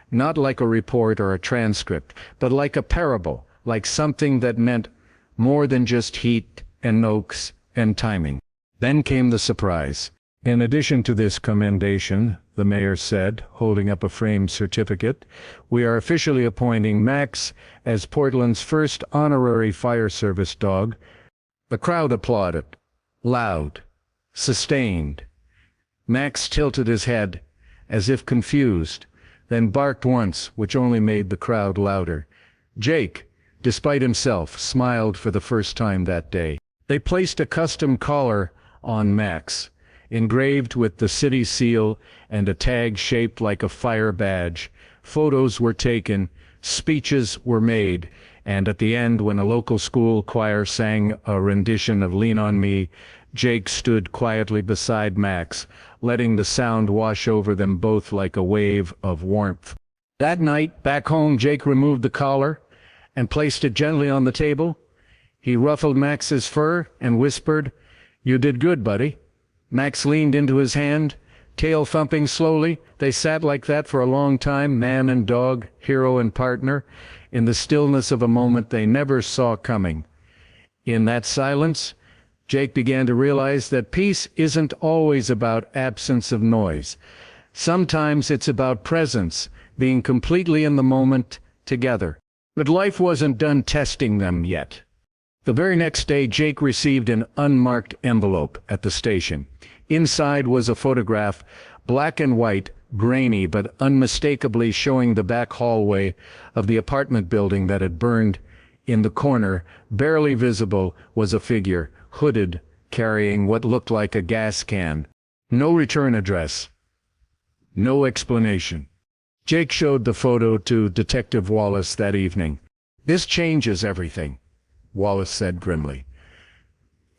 not like a report or a transcript, but like a parable, like something that meant more than just heat and notes and timing. Then came the surprise. In addition to this commendation, the mayor said, holding up a framed certificate, we are officially appointing Max as Portland's first honorary fire service dog. The crowd applauded, loud, sustained. Max tilted his head, as if confused, then barked once, which only made the crowd louder. Jake, despite himself, smiled for the first time that day. They placed a custom collar on Max, engraved with the city seal and a tag shaped like a fire badge. Photos were taken, speeches were made, and at the end, when a local school choir sang a rendition of Lean on Me, Jake stood quietly beside Max, letting the sound wash over them both like a wave of warmth. That night, back home, Jake removed the collar and placed it gently on the table. He ruffled Max's fur and whispered, "You did good, buddy." Max leaned into his hand, tail thumping slowly. They sat like that for a long time, man and dog, hero and partner, in the stillness of a moment they never saw coming. In that silence, Jake began to realize that peace isn't always about absence of noise. Sometimes it's about presence, being completely in the moment together. But life wasn't done testing them yet. The very next day, Jake received an unmarked envelope at the station. Inside was a photograph, black and white, grainy but unmistakably showing the back hallway of the apartment building that had burned. In the corner, barely visible, was a figure, hooded, carrying what looked like a gas can. No return address. No explanation. Jake showed the photo to Detective Wallace that evening. "This changes everything," Wallace said grimly.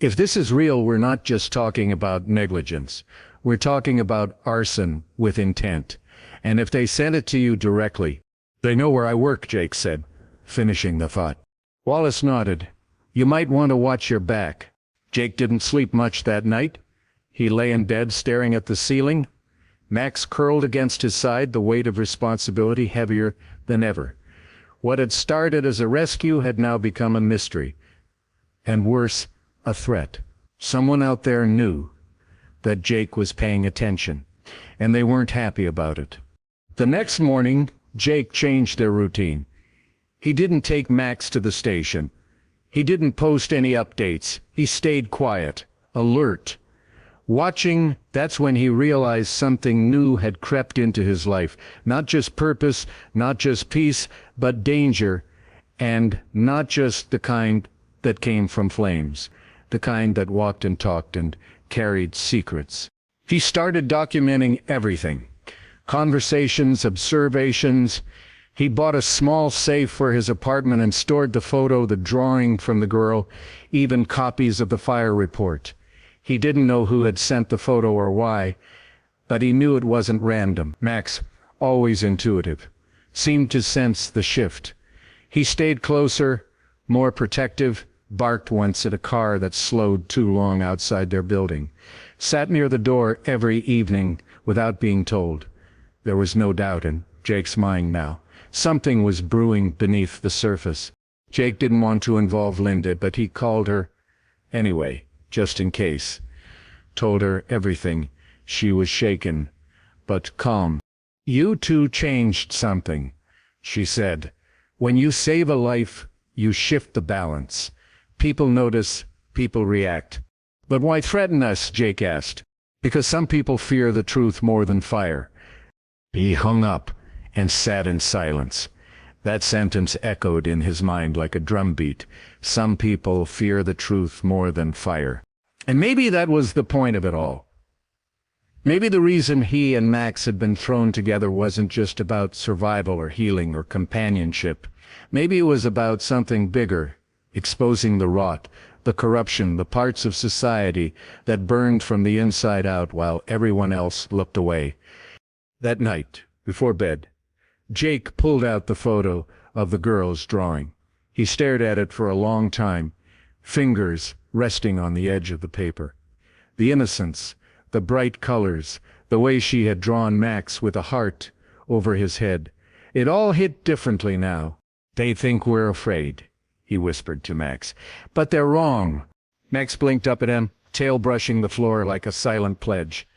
"If this is real, we're not just talking about negligence. We're talking about arson with intent. And if they sent it to you directly—" "They know where I work," Jake said, finishing the thought. Wallace nodded. "You might want to watch your back." Jake didn't sleep much that night. He lay in bed staring at the ceiling. Max curled against his side, the weight of responsibility heavier than ever. What had started as a rescue had now become a mystery. And worse, a threat. Someone out there knew that Jake was paying attention, and they weren't happy about it. The next morning, Jake changed their routine. He didn't take Max to the station. He didn't post any updates. He stayed quiet, alert, watching. That's when he realized something new had crept into his life. Not just purpose, not just peace, but danger. And not just the kind that came from flames. The kind that walked and talked and carried secrets. He started documenting everything. Conversations, observations. He bought a small safe for his apartment and stored the photo, the drawing from the girl, even copies of the fire report. He didn't know who had sent the photo or why, but he knew it wasn't random. Max, always intuitive, seemed to sense the shift. He stayed closer, more protective, barked once at a car that slowed too long outside their building, sat near the door every evening without being told. There was no doubt in Jake's mind now. Something was brewing beneath the surface. Jake didn't want to involve Linda, but he called her anyway, just in case. Told her everything. She was shaken, but calm. "You two changed something," she said. "When you save a life, you shift the balance. People notice, people react." "But why threaten us?" Jake asked. "Because some people fear the truth more than fire." He hung up and sat in silence. That sentence echoed in his mind like a drumbeat. Some people fear the truth more than fire. And maybe that was the point of it all. Maybe the reason he and Max had been thrown together wasn't just about survival or healing or companionship. Maybe it was about something bigger, exposing the rot, the corruption, the parts of society that burned from the inside out while everyone else looked away. That night, before bed, Jake pulled out the photo of the girl's drawing. He stared at it for a long time, fingers resting on the edge of the paper. The innocence, the bright colors, the way she had drawn Max with a heart over his head. It all hit differently now. "They think we're afraid," he whispered to Max. "But they're wrong." Max blinked up at him, tail brushing the floor like a silent pledge.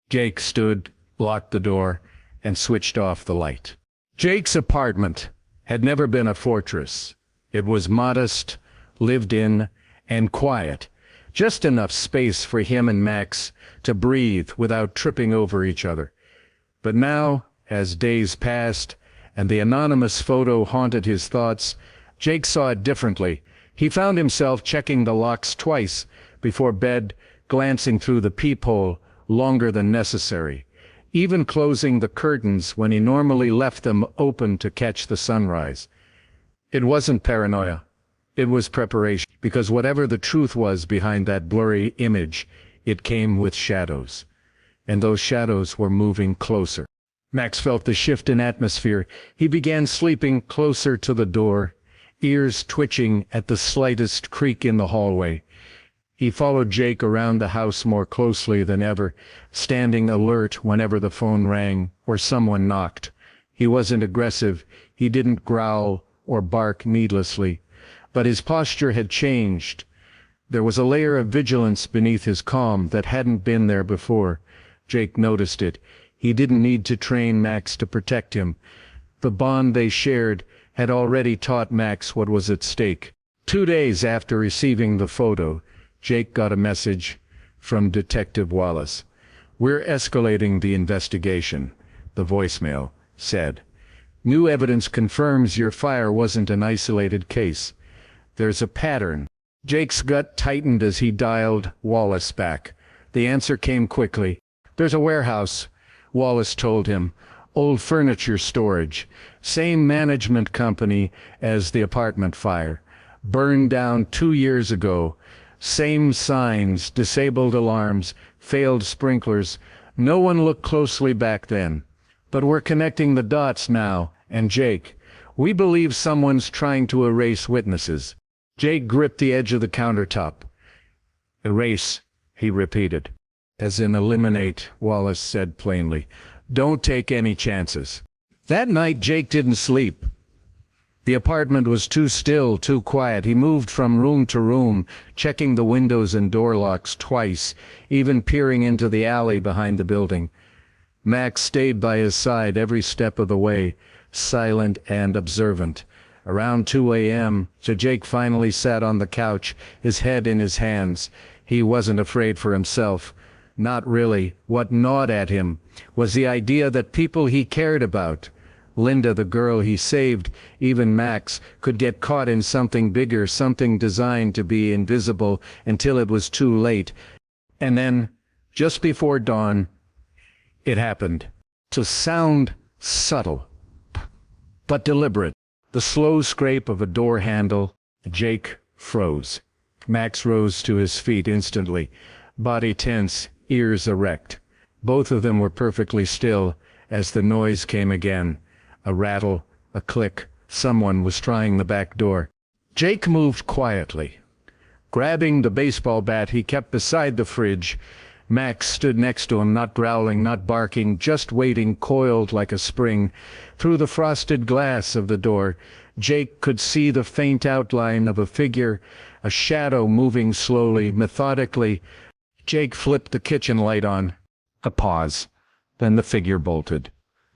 Jake stood, locked the door, and switched off the light. Jake's apartment had never been a fortress. It was modest, lived in, and quiet. Just enough space for him and Max to breathe without tripping over each other. But now, as days passed, and the anonymous photo haunted his thoughts, Jake saw it differently. He found himself checking the locks twice before bed, glancing through the peephole longer than necessary, even closing the curtains when he normally left them open to catch the sunrise. It wasn't paranoia. It was preparation, because whatever the truth was behind that blurry image, it came with shadows. And those shadows were moving closer. Max felt the shift in atmosphere. He began sleeping closer to the door, ears twitching at the slightest creak in the hallway. He followed Jake around the house more closely than ever, standing alert whenever the phone rang or someone knocked. He wasn't aggressive. He didn't growl or bark needlessly. But his posture had changed. There was a layer of vigilance beneath his calm that hadn't been there before. Jake noticed it. He didn't need to train Max to protect him. The bond they shared had already taught Max what was at stake. 2 days after receiving the photo, Jake got a message from Detective Wallace. "We're escalating the investigation," the voicemail said. "New evidence confirms your fire wasn't an isolated case. There's a pattern." Jake's gut tightened as he dialed Wallace back. The answer came quickly. "There's a warehouse," Wallace told him. "Old furniture storage. Same management company as the apartment fire. Burned down 2 years ago. Same signs, disabled alarms, failed sprinklers. No one looked closely back then. But we're connecting the dots now, and Jake, we believe someone's trying to erase witnesses." Jake gripped the edge of the countertop. "Erase," he repeated. "As in eliminate," Wallace said plainly. "Don't take any chances." That night Jake didn't sleep. The apartment was too still, too quiet. He moved from room to room, checking the windows and door locks twice, even peering into the alley behind the building. Max stayed by his side every step of the way, silent and observant. Around 2 a.m., Jake finally sat on the couch, his head in his hands. He wasn't afraid for himself. Not really. What gnawed at him was the idea that people he cared about, Linda, the girl he saved, even Max, could get caught in something bigger, something designed to be invisible until it was too late. And then, just before dawn, it happened. To sound subtle, but deliberate. The slow scrape of a door handle. Jake froze. Max rose to his feet instantly, body tense, ears erect. Both of them were perfectly still as the noise came again. A rattle, a click. Someone was trying the back door. Jake moved quietly. Grabbing the baseball bat he kept beside the fridge, Max stood next to him, not growling, not barking, just waiting, coiled like a spring. Through the frosted glass of the door, Jake could see the faint outline of a figure, a shadow moving slowly, methodically. Jake flipped the kitchen light on. A pause. Then the figure bolted.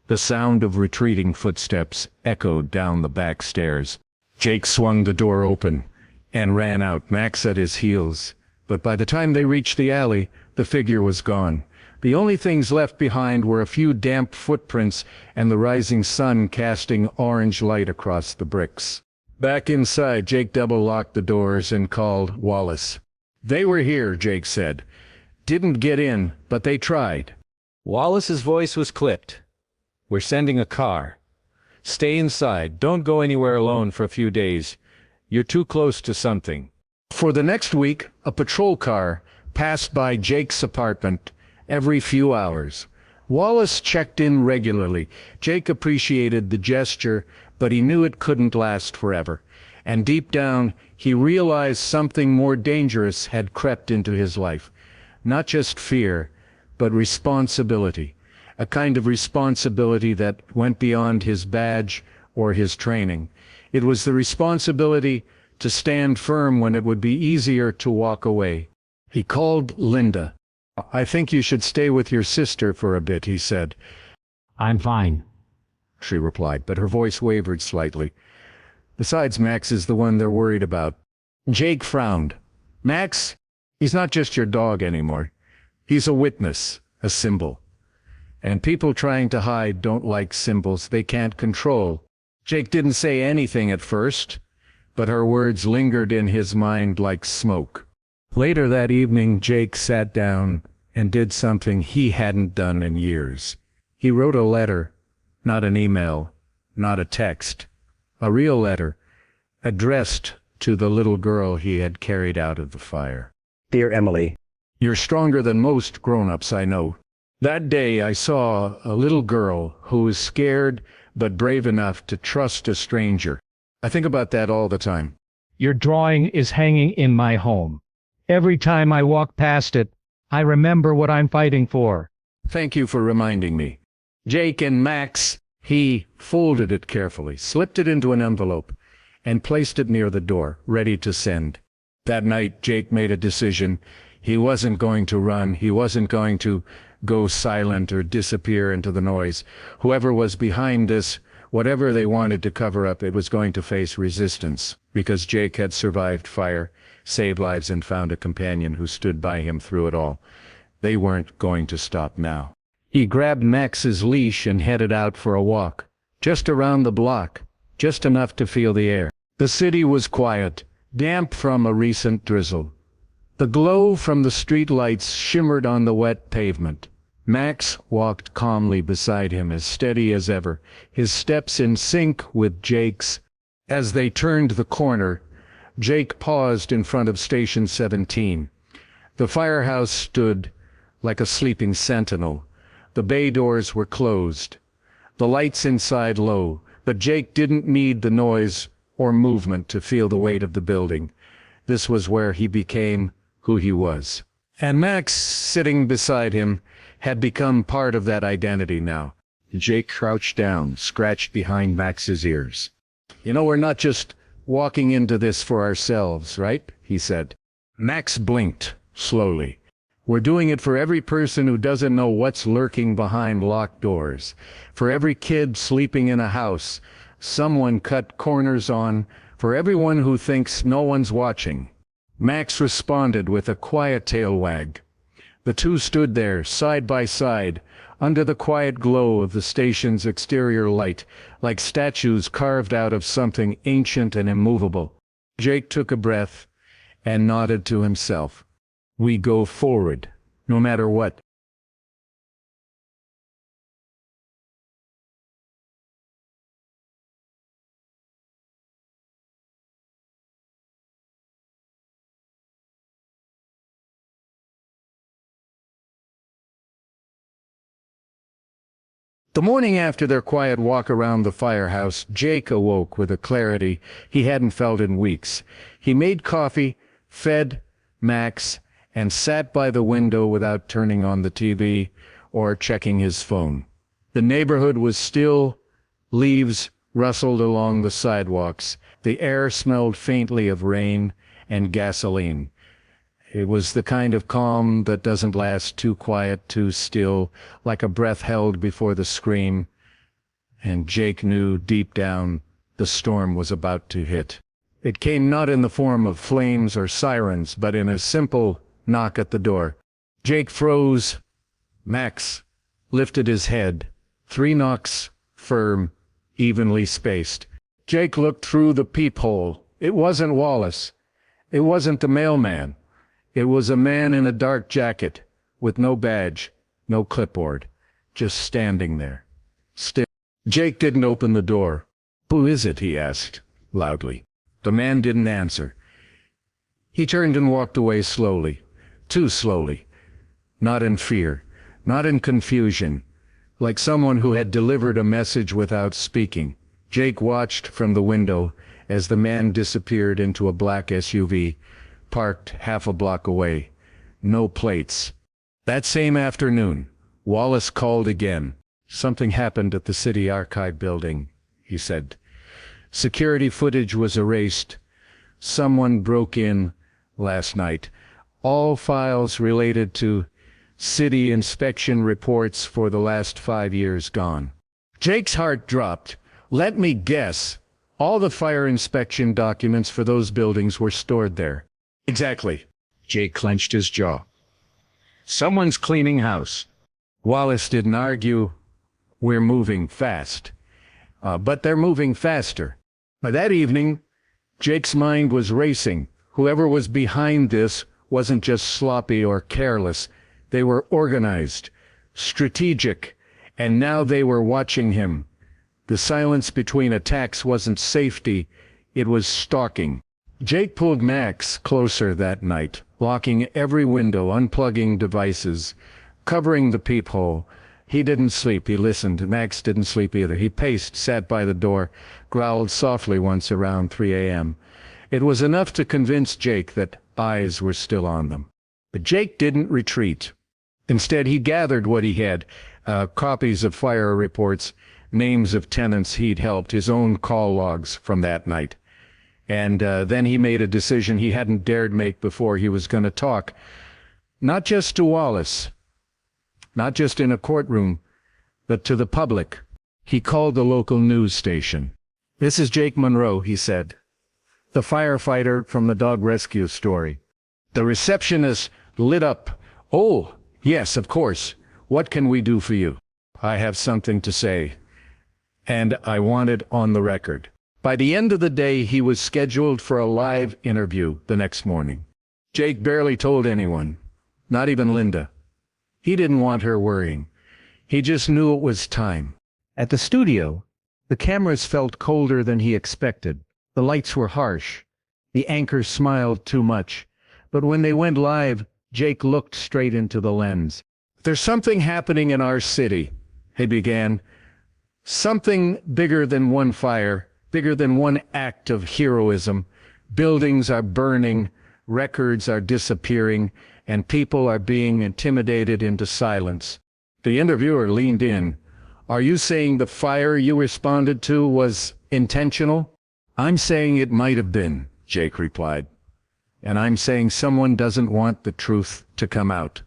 The sound of retreating footsteps echoed down the back stairs. Jake swung the door open and ran out, Max at his heels. But by the time they reached the alley, the figure was gone. The only things left behind were a few damp footprints and the rising sun casting orange light across the bricks. Back inside, Jake double-locked the doors and called Wallace. "They were here," Jake said. "Didn't get in, but they tried." Wallace's voice was clipped. "We're sending a car. Stay inside. Don't go anywhere alone for a few days. You're too close to something." For the next week, a patrol car passed by Jake's apartment every few hours. Wallace checked in regularly. Jake appreciated the gesture, but he knew it couldn't last forever. And deep down, he realized something more dangerous had crept into his life. Not just fear, but responsibility. A kind of responsibility that went beyond his badge or his training. It was the responsibility to stand firm when it would be easier to walk away. He called Linda. "I think you should stay with your sister for a bit," he said. "I'm fine," she replied, but her voice wavered slightly. "Besides, Max is the one they're worried about." Jake frowned. "Max? He's not just your dog anymore. He's a witness, a symbol. And people trying to hide don't like symbols they can't control." Jake didn't say anything at first, but her words lingered in his mind like smoke. Later that evening, Jake sat down and did something he hadn't done in years. He wrote a letter, not an email, not a text, a real letter, addressed to the little girl he had carried out of the fire. Dear Emily, "You're stronger than most grown-ups I know. That day I saw a little girl who was scared but brave enough to trust a stranger. I think about that all the time. Your drawing is hanging in my home. Every time I walk past it, I remember what I'm fighting for." Thank you for reminding me. Jake and Max, he folded it carefully, slipped it into an envelope, and placed it near the door, ready to send. That night, Jake made a decision. He wasn't going to run. He wasn't going to go silent or disappear into the noise. Whoever was behind this Whatever they wanted to cover up, it was going to face resistance, because Jake had survived fire, saved lives, and found a companion who stood by him through it all. They weren't going to stop now. He grabbed Max's leash and headed out for a walk, just around the block, just enough to feel the air. The city was quiet, damp from a recent drizzle. The glow from the street lights shimmered on the wet pavement. Max walked calmly beside him, as steady as ever, his steps in sync with Jake's. As they turned the corner, Jake paused in front of Station 17. The firehouse stood like a sleeping sentinel. The bay doors were closed, the lights inside low, but Jake didn't need the noise or movement to feel the weight of the building. This was where he became who he was. And Max, sitting beside him, had become part of that identity now. Jake crouched down, scratched behind Max's ears. "You know, we're not just walking into this for ourselves, right?" he said. Max blinked, slowly. "We're doing it for every person who doesn't know what's lurking behind locked doors. For every kid sleeping in a house someone cut corners on. For everyone who thinks no one's watching." Max responded with a quiet tail wag. The two stood there, side by side, under the quiet glow of the station's exterior light, like statues carved out of something ancient and immovable. Jake took a breath and nodded to himself. "We go forward, no matter what." The morning after their quiet walk around the firehouse, Jake awoke with a clarity he hadn't felt in weeks. He made coffee, fed Max, and sat by the window without turning on the TV or checking his phone. The neighborhood was still. Leaves rustled along the sidewalks. The air smelled faintly of rain and gasoline. It was the kind of calm that doesn't last, too quiet, too still, like a breath held before the scream. And Jake knew deep down the storm was about to hit. It came not in the form of flames or sirens, but in a simple knock at the door. Jake froze. Max lifted his head. 3 knocks, firm, evenly spaced. Jake looked through the peephole. It wasn't Wallace. It wasn't the mailman. It was a man in a dark jacket, with no badge, no clipboard, just standing there, still. Jake didn't open the door. "Who is it?" he asked, loudly. The man didn't answer. He turned and walked away slowly, too slowly, not in fear, not in confusion, like someone who had delivered a message without speaking. Jake watched from the window as the man disappeared into a black SUV, parked half a block away. No plates. That same afternoon, Wallace called again. "Something happened at the City Archive building," he said. "Security footage was erased. Someone broke in last night. All files related to city inspection reports for the last 5 years gone." Jake's heart dropped. "Let me guess. All the fire inspection documents for those buildings were stored there." "Exactly." Jake clenched his jaw. "Someone's cleaning house." Wallace didn't argue. "We're moving fast." But they're moving faster. By that evening, Jake's mind was racing. Whoever was behind this wasn't just sloppy or careless. They were organized, strategic, and now they were watching him. The silence between attacks wasn't safety, it was stalking. Jake pulled Max closer that night, locking every window, unplugging devices, covering the peephole. He didn't sleep, he listened. Max didn't sleep either. He paced, sat by the door, growled softly once around 3 a.m. It was enough to convince Jake that eyes were still on them. But Jake didn't retreat. Instead, he gathered what he had, copies of fire reports, names of tenants he'd helped, his own call logs from that night. And then he made a decision he hadn't dared make before. He was going to talk, not just to Wallace, not just in a courtroom, but to the public. He called the local news station. "This is Jake Monroe," he said. "The firefighter from the dog rescue story." The receptionist lit up. "Oh, yes, of course. What can we do for you?" "I have something to say, and I want it on the record." By the end of the day, he was scheduled for a live interview the next morning. Jake barely told anyone, not even Linda. He didn't want her worrying. He just knew it was time. At the studio, the cameras felt colder than he expected. The lights were harsh. The anchors smiled too much. But when they went live, Jake looked straight into the lens. "There's something happening in our city," he began. "Something bigger than one fire, bigger than one act of heroism. Buildings are burning, records are disappearing, and people are being intimidated into silence." The interviewer leaned in. "Are you saying the fire you responded to was intentional?" "I'm saying it might have been," Jake replied. "And I'm saying someone doesn't want the truth to come out."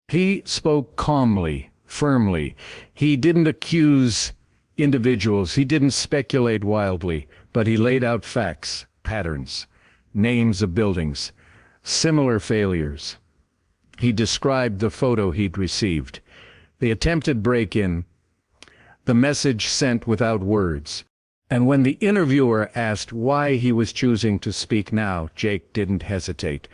He spoke calmly, firmly. He didn't accuse individuals. He didn't speculate wildly, but he laid out facts, patterns, names of buildings, similar failures. He described the photo he'd received, the attempted break-in, the message sent without words. And when the interviewer asked why he was choosing to speak now, Jake didn't hesitate.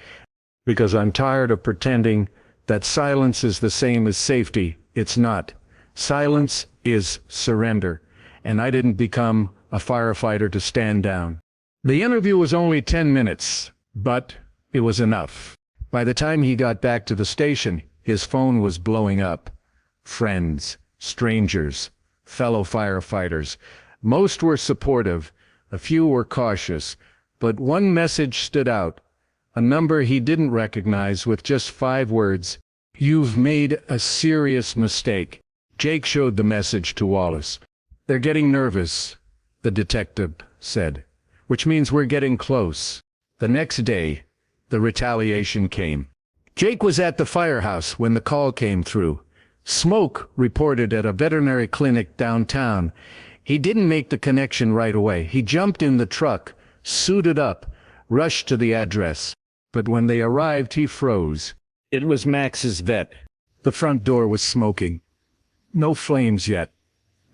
"Because I'm tired of pretending that silence is the same as safety. It's not. Silence is surrender, and I didn't become a firefighter to stand down." The interview was only 10 minutes, but it was enough. By the time he got back to the station, his phone was blowing up. Friends, strangers, fellow firefighters. Most were supportive, a few were cautious, but one message stood out, a number he didn't recognize with just 5 words. "You've made a serious mistake." Jake showed the message to Wallace. "They're getting nervous," the detective said, "which means we're getting close." The next day, the retaliation came. Jake was at the firehouse when the call came through. Smoke reported at a veterinary clinic downtown. He didn't make the connection right away. He jumped in the truck, suited up, rushed to the address. But when they arrived, he froze. It was Max's vet. The front door was smoking. No flames yet,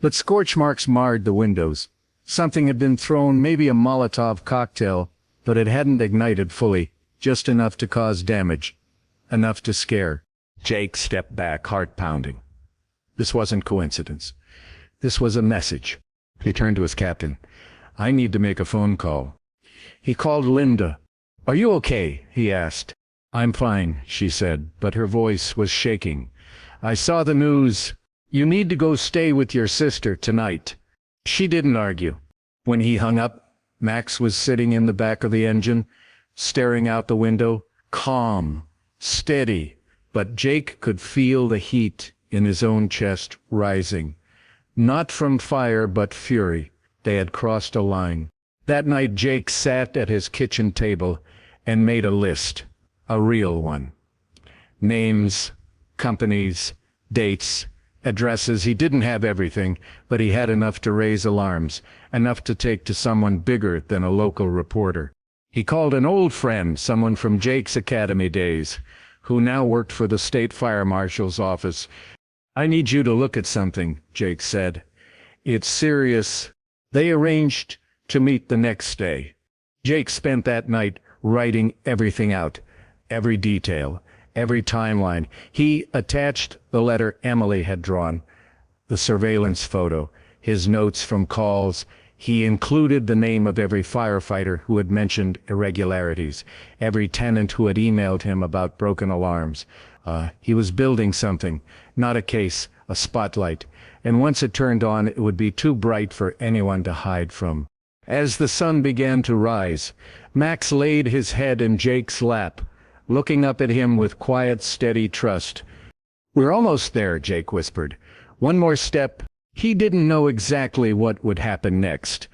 but scorch marks marred the windows. Something had been thrown, maybe a Molotov cocktail, but it hadn't ignited fully, just enough to cause damage, enough to scare. Jake stepped back, heart pounding. This wasn't coincidence. This was a message. He turned to his captain. "I need to make a phone call." He called Linda. "Are you okay?" he asked. "I'm fine," she said, but her voice was shaking. "I saw the news. You need to go stay with your sister tonight." She didn't argue. When he hung up, Max was sitting in the back of the engine, staring out the window, calm, steady, but Jake could feel the heat in his own chest rising. Not from fire, but fury. They had crossed a line. That night, Jake sat at his kitchen table and made a list, a real one. Names, companies, dates, addresses. He didn't have everything, but he had enough to raise alarms, enough to take to someone bigger than a local reporter. He called an old friend, someone from Jake's academy days, who now worked for the state fire marshal's office. "I need you to look at something," Jake said. "It's serious." They arranged to meet the next day. Jake spent that night writing everything out, every detail, every timeline. He attached the letter Emily had drawn, the surveillance photo, his notes from calls. He included the name of every firefighter who had mentioned irregularities, every tenant who had emailed him about broken alarms. He was building something, not a case, a spotlight, and once it turned on, it would be too bright for anyone to hide from. As the sun began to rise, Max laid his head in Jake's lap, looking up at him with quiet, steady trust. "We're almost there," Jake whispered. "One more step." He didn't know exactly what would happen next,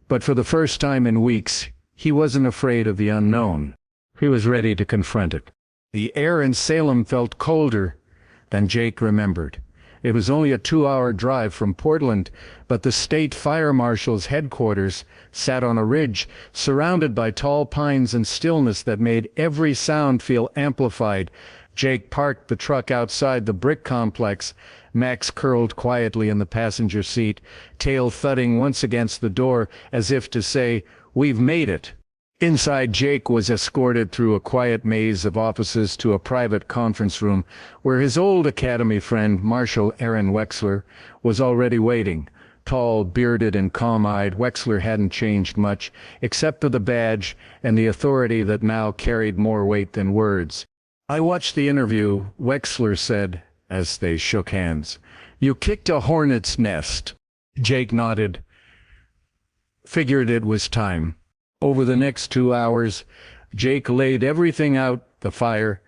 but for the first time in weeks, he wasn't afraid of the unknown. He was ready to confront it. The air in Salem felt colder than Jake remembered. It was only a 2-hour drive from Portland, but the state fire marshal's headquarters sat on a ridge, surrounded by tall pines and stillness that made every sound feel amplified. Jake parked the truck outside the brick complex. Max curled quietly in the passenger seat, tail thudding once against the door, as if to say, "We've made it." Inside, Jake was escorted through a quiet maze of offices to a private conference room where his old academy friend, Marshal Aaron Wexler, was already waiting. Tall, bearded, and calm-eyed, Wexler hadn't changed much, except for the badge and the authority that now carried more weight than words. "I watched the interview," Wexler said, as they shook hands. "You kicked a hornet's nest." Jake nodded. Figured it was time. Over the next 2 hours, Jake laid everything out: the fire,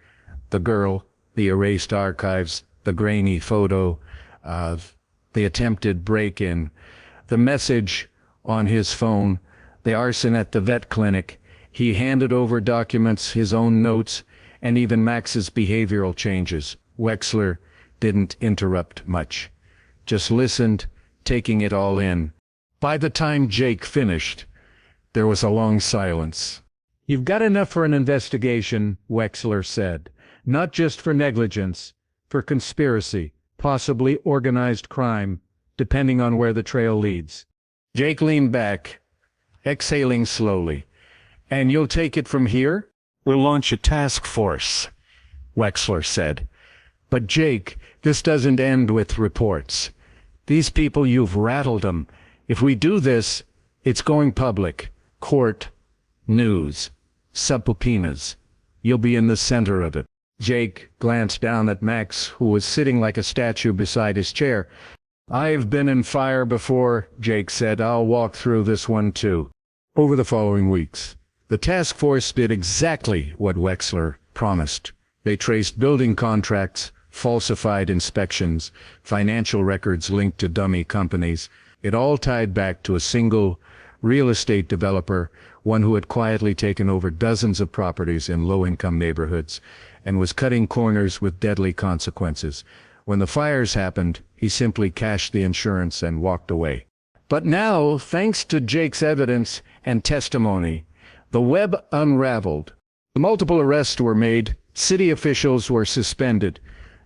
the girl, the erased archives, the grainy photo of the attempted break-in, the message on his phone, the arson at the vet clinic. He handed over documents, his own notes, and even Max's behavioral changes. Wexler didn't interrupt much, just listened, taking it all in. By the time Jake finished, there was a long silence. "You've got enough for an investigation," Wexler said. "Not just for negligence, for conspiracy, possibly organized crime, depending on where the trail leads." Jake leaned back, exhaling slowly. "And you'll take it from here?" "We'll launch a task force," Wexler said. "But Jake, this doesn't end with reports. These people, you've rattled them. If we do this, it's going public. Court, news, subpoenas. You'll be in the center of it." Jake glanced down at Max, who was sitting like a statue beside his chair. "I've been in fire before," Jake said. "I'll walk through this one too." Over the following weeks, the task force did exactly what Wexler promised. They traced building contracts, falsified inspections, financial records linked to dummy companies. It all tied back to a single real estate developer, one who had quietly taken over dozens of properties in low-income neighborhoods and was cutting corners with deadly consequences. When the fires happened, he simply cashed the insurance and walked away. But now, thanks to Jake's evidence and testimony, the web unraveled. Multiple arrests were made, city officials were suspended,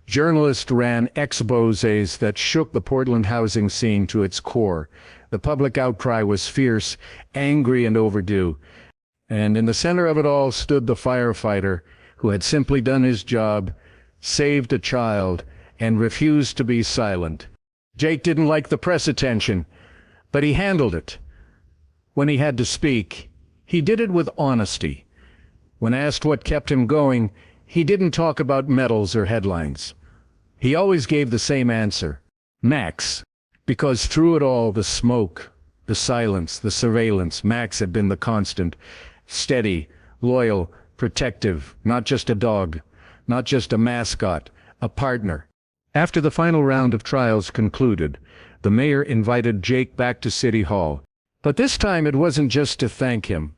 journalists ran exposés that shook the Portland housing scene to its core. The public outcry was fierce, angry, and overdue. And in the center of it all stood the firefighter, who had simply done his job, saved a child, and refused to be silent. Jake didn't like the press attention, but he handled it. When he had to speak, he did it with honesty. When asked what kept him going, he didn't talk about medals or headlines. He always gave the same answer: Max. Because through it all, the smoke, the silence, the surveillance, Max had been the constant. Steady, loyal, protective, not just a dog, not just a mascot, a partner. After the final round of trials concluded, the mayor invited Jake back to City Hall. But this time it wasn't just to thank him.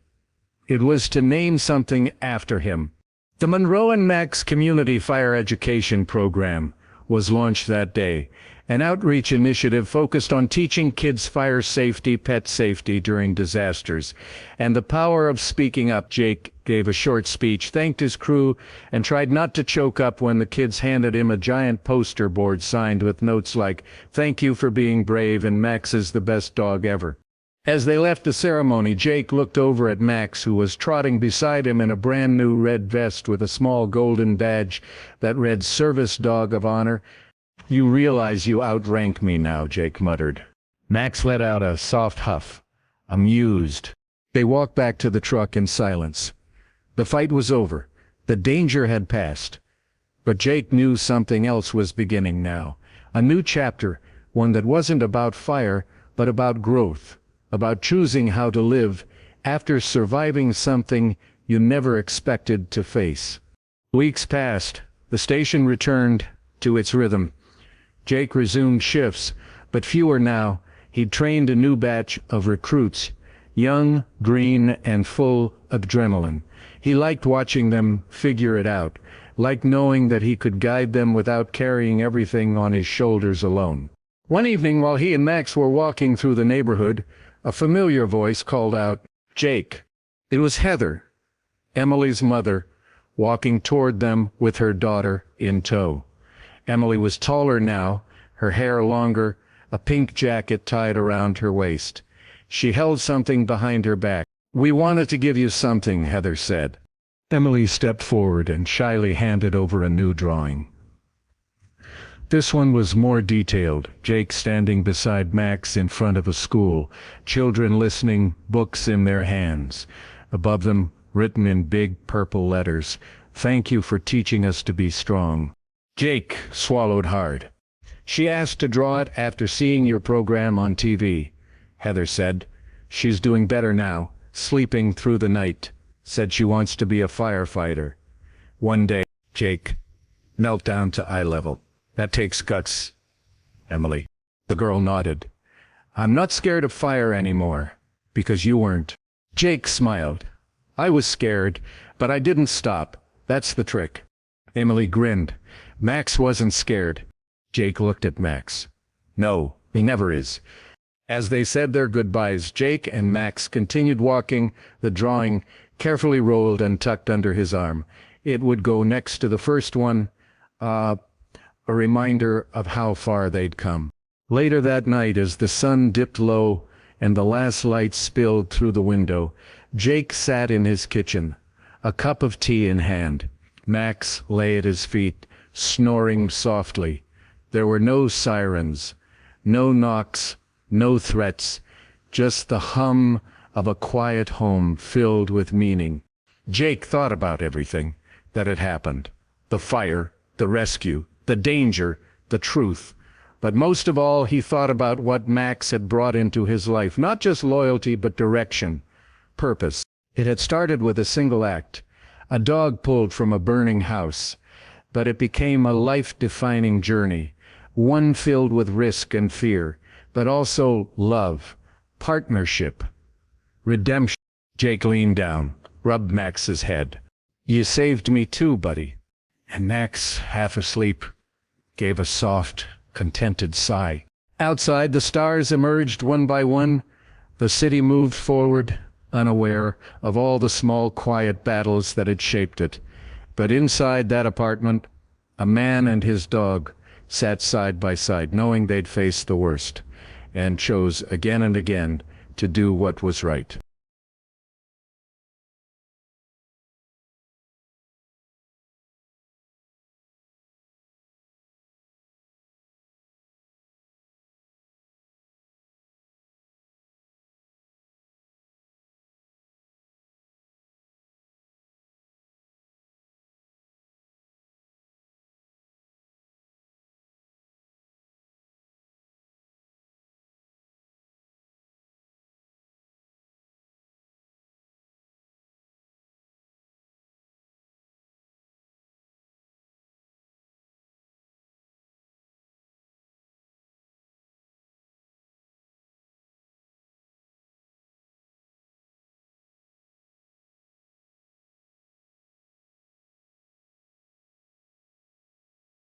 It was to name something after him. The Monroe and Max Community Fire Education Program was launched that day, an outreach initiative focused on teaching kids fire safety, pet safety during disasters, and the power of speaking up. Jake gave a short speech, thanked his crew, and tried not to choke up when the kids handed him a giant poster board signed with notes like, "Thank you for being brave," and "Max is the best dog ever." As they left the ceremony, Jake looked over at Max, who was trotting beside him in a brand new red vest with a small golden badge that read "Service Dog of Honor." "You realize you outrank me now," Jake muttered. Max let out a soft huff, amused. They walked back to the truck in silence. The fight was over. The danger had passed. But Jake knew something else was beginning now. A new chapter, one that wasn't about fire, but about growth, about choosing how to live after surviving something you never expected to face. Weeks passed. The station returned to its rhythm. Jake resumed shifts, but fewer now. He'd trained a new batch of recruits, young, green, and full of adrenaline. He liked watching them figure it out. like knowing that he could guide them without carrying everything on his shoulders alone. One evening, while he and Max were walking through the neighborhood, a familiar voice called out, "Jake." It was Heather, Emily's mother, walking toward them with her daughter in tow. Emily was taller now, her hair longer, a pink jacket tied around her waist. She held something behind her back. "We wanted to give you something," Heather said. Emily stepped forward and shyly handed over a new drawing. This one was more detailed, Jake standing beside Max in front of a school, children listening, books in their hands. Above them, written in big purple letters, "Thank you for teaching us to be strong." Jake swallowed hard. "She asked to draw it after seeing your program on TV," Heather said. "She's doing better now, sleeping through the night. Said she wants to be a firefighter one day." Jake knelt down to eye level. "That takes guts, Emily." The girl nodded. "I'm not scared of fire anymore, because you weren't." Jake smiled. "I was scared, but I didn't stop. That's the trick." Emily grinned. "Max wasn't scared." Jake looked at Max. "No, he never is." As they said their goodbyes, Jake and Max continued walking, the drawing carefully rolled and tucked under his arm. It would go next to the first one, a reminder of how far they'd come. Later that night, as the sun dipped low and the last light spilled through the window, Jake sat in his kitchen, a cup of tea in hand. Max lay at his feet, snoring softly. There were no sirens, no knocks, no threats, just the hum of a quiet home filled with meaning. Jake thought about everything that had happened: the fire, the rescue, the danger, the truth. But most of all, he thought about what Max had brought into his life, not just loyalty, but direction, purpose. It had started with a single act, a dog pulled from a burning house, but it became a life-defining journey, one filled with risk and fear, but also love, partnership, redemption. Jake leaned down, rubbed Max's head. "You saved me too, buddy." And Max, half asleep, gave a soft, contented sigh. Outside, the stars emerged one by one. The city moved forward, unaware of all the small, quiet battles that had shaped it. But inside that apartment, a man and his dog sat side by side, knowing they'd faced the worst, and chose again and again to do what was right.